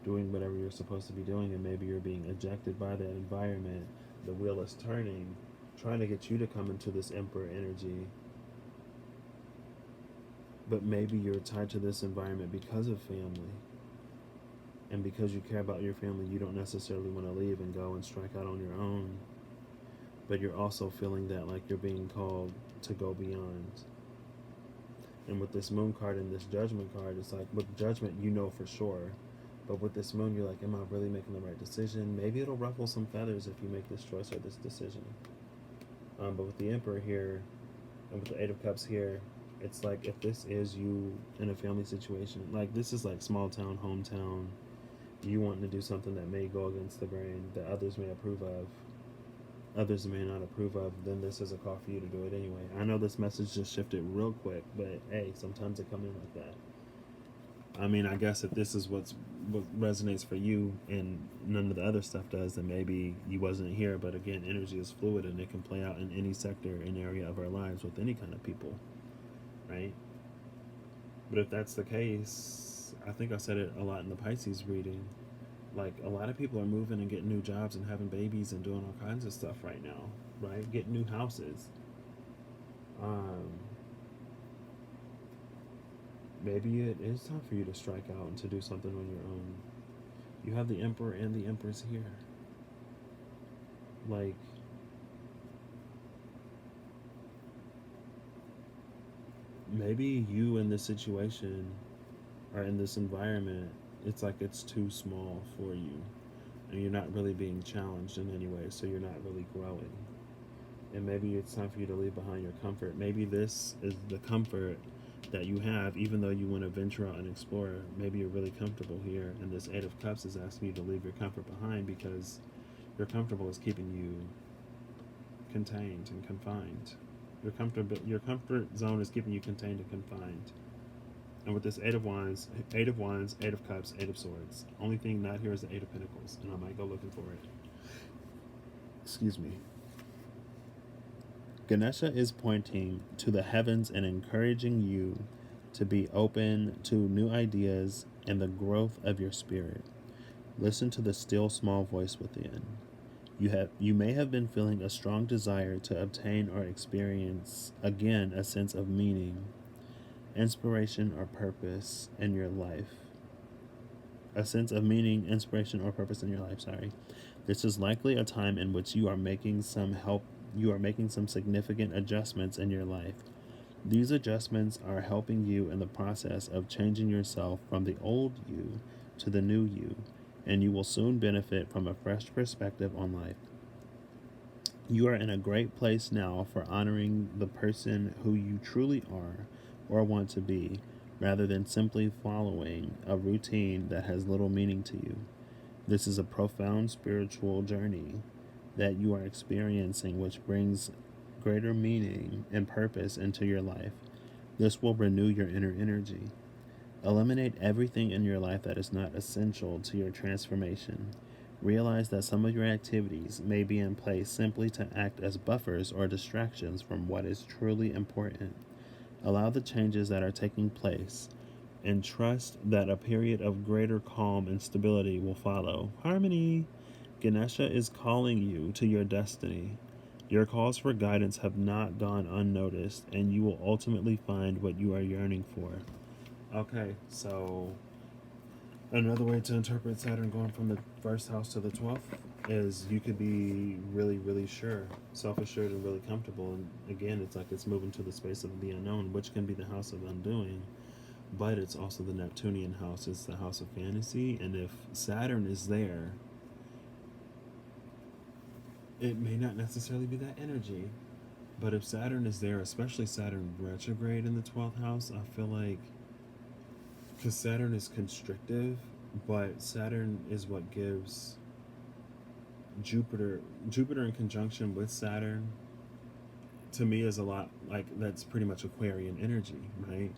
doing whatever you're supposed to be doing, and maybe you're being ejected by that environment. The wheel is turning, trying to get you to come into this emperor energy. But maybe you're tied to this environment because of family. And because you care about your family, you don't necessarily want to leave and go and strike out on your own. But you're also feeling that like you're being called to go beyond. And with this moon card and this judgment card, it's like with judgment, you know for sure. But with this moon, you're like, am I really making the right decision? Maybe it'll ruffle some feathers if you make this choice or this decision. But with the Emperor here, and with the Eight of Cups here, it's like if this is you in a family situation, like this is like small town, hometown, you wanting to do something that may go against the grain, that others may approve of, others may not approve of, then this is a call for you to do it anyway. I know this message just shifted real quick, but hey, sometimes it comes in like that. I mean, I guess if this is what resonates for you and none of the other stuff does, then maybe you wasn't here. But again, energy is fluid and it can play out in any sector and area of our lives with any kind of people, right? But if that's the case, I think I said it a lot in the Pisces reading. Like, a lot of people are moving and getting new jobs and having babies and doing all kinds of stuff right now, right? Getting new houses. Maybe it is time for you to strike out and to do something on your own. You have the Emperor and the Empress here. Like, maybe you in this situation or in this environment, it's like it's too small for you. And you're not really being challenged in any way, so you're not really growing. And maybe it's time for you to leave behind your comfort. Maybe this is the comfort that you have, even though you want to venture out and explore. Maybe you're really comfortable here, and this Eight of Cups is asking you to leave your comfort behind because your comfortable is keeping you contained and confined. Your comfort zone is keeping you contained and confined. And with this Eight of Wands, Eight of Wands, Eight of Cups, Eight of Swords. Only thing not here is the Eight of Pentacles, and I might go looking for it. Excuse me. Ganesha is pointing to the heavens and encouraging you to be open to new ideas and the growth of your spirit. Listen to the still small voice within. You may have been feeling a strong desire to obtain or experience again a sense of meaning, inspiration, or purpose in your life. A sense of meaning, inspiration, or purpose in your life, sorry. This is likely a time in which you are making some significant adjustments in your life. These adjustments are helping you in the process of changing yourself from the old you to the new you, and you will soon benefit from a fresh perspective on life. You are in a great place now for honoring the person who you truly are or want to be, rather than simply following a routine that has little meaning to you. This is a profound spiritual journey that you are experiencing, which brings greater meaning and purpose into your life. This will renew your inner energy. Eliminate everything in your life that is not essential to your transformation. Realize that some of your activities may be in place simply to act as buffers or distractions from what is truly important. Allow the changes that are taking place and trust that a period of greater calm and stability will follow. Harmony. Ganesha is calling you to your destiny. Your calls for guidance have not gone unnoticed, and you will ultimately find what you are yearning for. Okay, so another way to interpret Saturn going from the first house to the 12th is you could be really, really sure, self-assured, and really comfortable. And again, it's like it's moving to the space of the unknown, which can be the house of undoing, but it's also the Neptunian house. It's the house of fantasy. And if Saturn is there, it may not necessarily be that energy. But if Saturn is there, especially Saturn retrograde in the 12th house, I feel like, because Saturn is constrictive, but Saturn is what gives Jupiter in conjunction with Saturn, to me, is a lot like, that's pretty much Aquarian energy, right?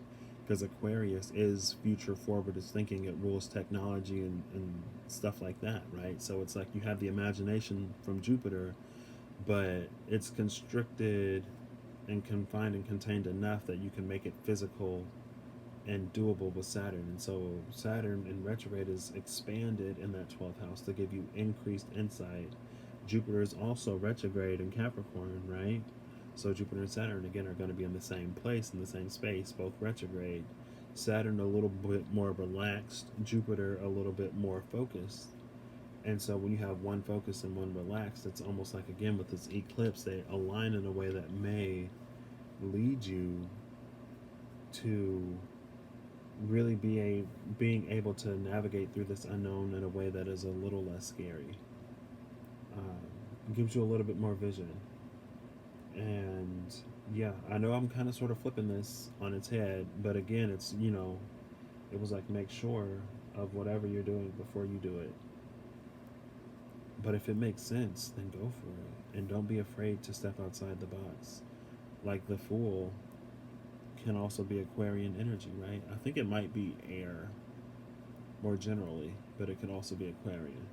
Because Aquarius is future forward, is thinking, it rules technology and stuff like that, right? So it's like you have the imagination from Jupiter, but it's constricted and confined and contained enough that you can make it physical and doable with Saturn. And so Saturn in retrograde is expanded in that 12th house to give you increased insight. Jupiter is also retrograde in Capricorn, right? So Jupiter and Saturn again are going to be in the same place, in the same space, both retrograde. Saturn a little bit more relaxed, Jupiter a little bit more focused. And so when you have one focused and one relaxed, it's almost like, again, with this eclipse, they align in a way that may lead you to really being able to navigate through this unknown in a way that is a little less scary. It gives you a little bit more vision. And yeah, I know I'm kind of sort of flipping this on its head, but again, it's, it was like, make sure of whatever you're doing before you do it. But if it makes sense, then go for it. And don't be afraid to step outside the box. Like the Fool can also be Aquarian energy, right? I think it might be air more generally, but it could also be Aquarian.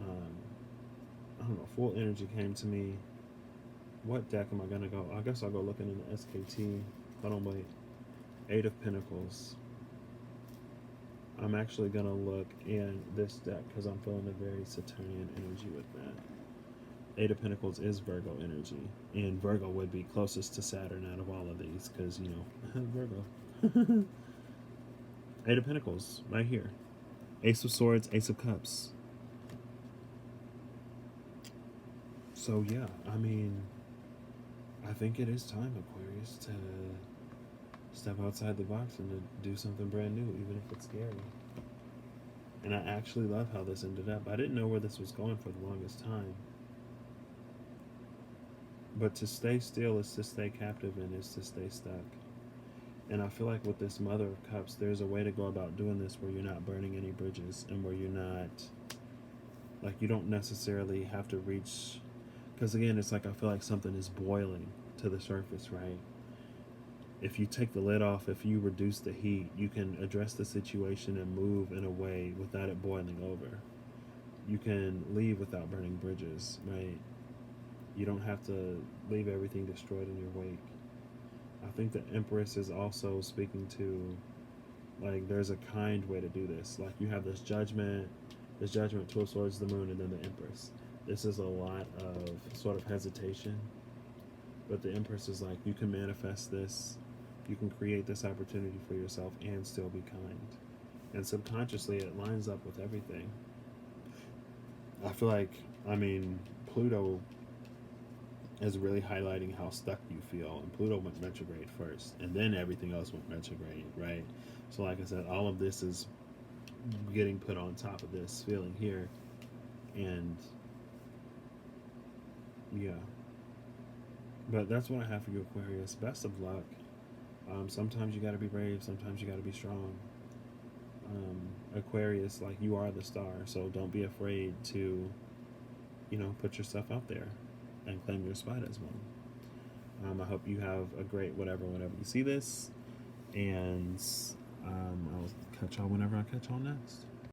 I don't know, Fool energy came to me. What deck am I going to go? I guess I'll go looking in the SKT. Hold on, wait. Eight of Pentacles. I'm actually going to look in this deck because I'm feeling a very Saturnian energy with that. Eight of Pentacles is Virgo energy. And Virgo would be closest to Saturn out of all of these because, Virgo. Eight of Pentacles, right here. Ace of Swords, Ace of Cups. So yeah, I mean, I think it is time, Aquarius, to step outside the box and to do something brand new, even if it's scary. And I actually love how this ended up. I didn't know where this was going for the longest time. But to stay still is to stay captive and is to stay stuck. And I feel like with this Mother of Cups, there's a way to go about doing this where you're not burning any bridges and where you're not, like, you don't necessarily have to reach. Because again, it's like I feel like something is boiling to the surface, right? If you take the lid off, if you reduce the heat, you can address the situation and move in a way without it boiling over. You can leave without burning bridges, right? You don't have to leave everything destroyed in your wake. I think the Empress is also speaking to, like, there's a kind way to do this. Like, you have this Judgment, Two of Swords, the Moon, and then the Empress. This is a lot of sort of hesitation. But the Empress is like, you can manifest this, you can create this opportunity for yourself and still be kind. And subconsciously, it lines up with everything. I feel like, I mean, Pluto is really highlighting how stuck you feel. And Pluto went retrograde first, and then everything else went retrograde, right? So, like I said, all of this is getting put on top of this feeling here. And yeah. But that's what I have for you, Aquarius. Best of luck. Sometimes you got to be brave. Sometimes you got to be strong. Aquarius, like, you are the star, so don't be afraid to, put yourself out there and claim your spot as one. I hope you have a great whenever you see this, and I'll catch y'all whenever I catch y'all next.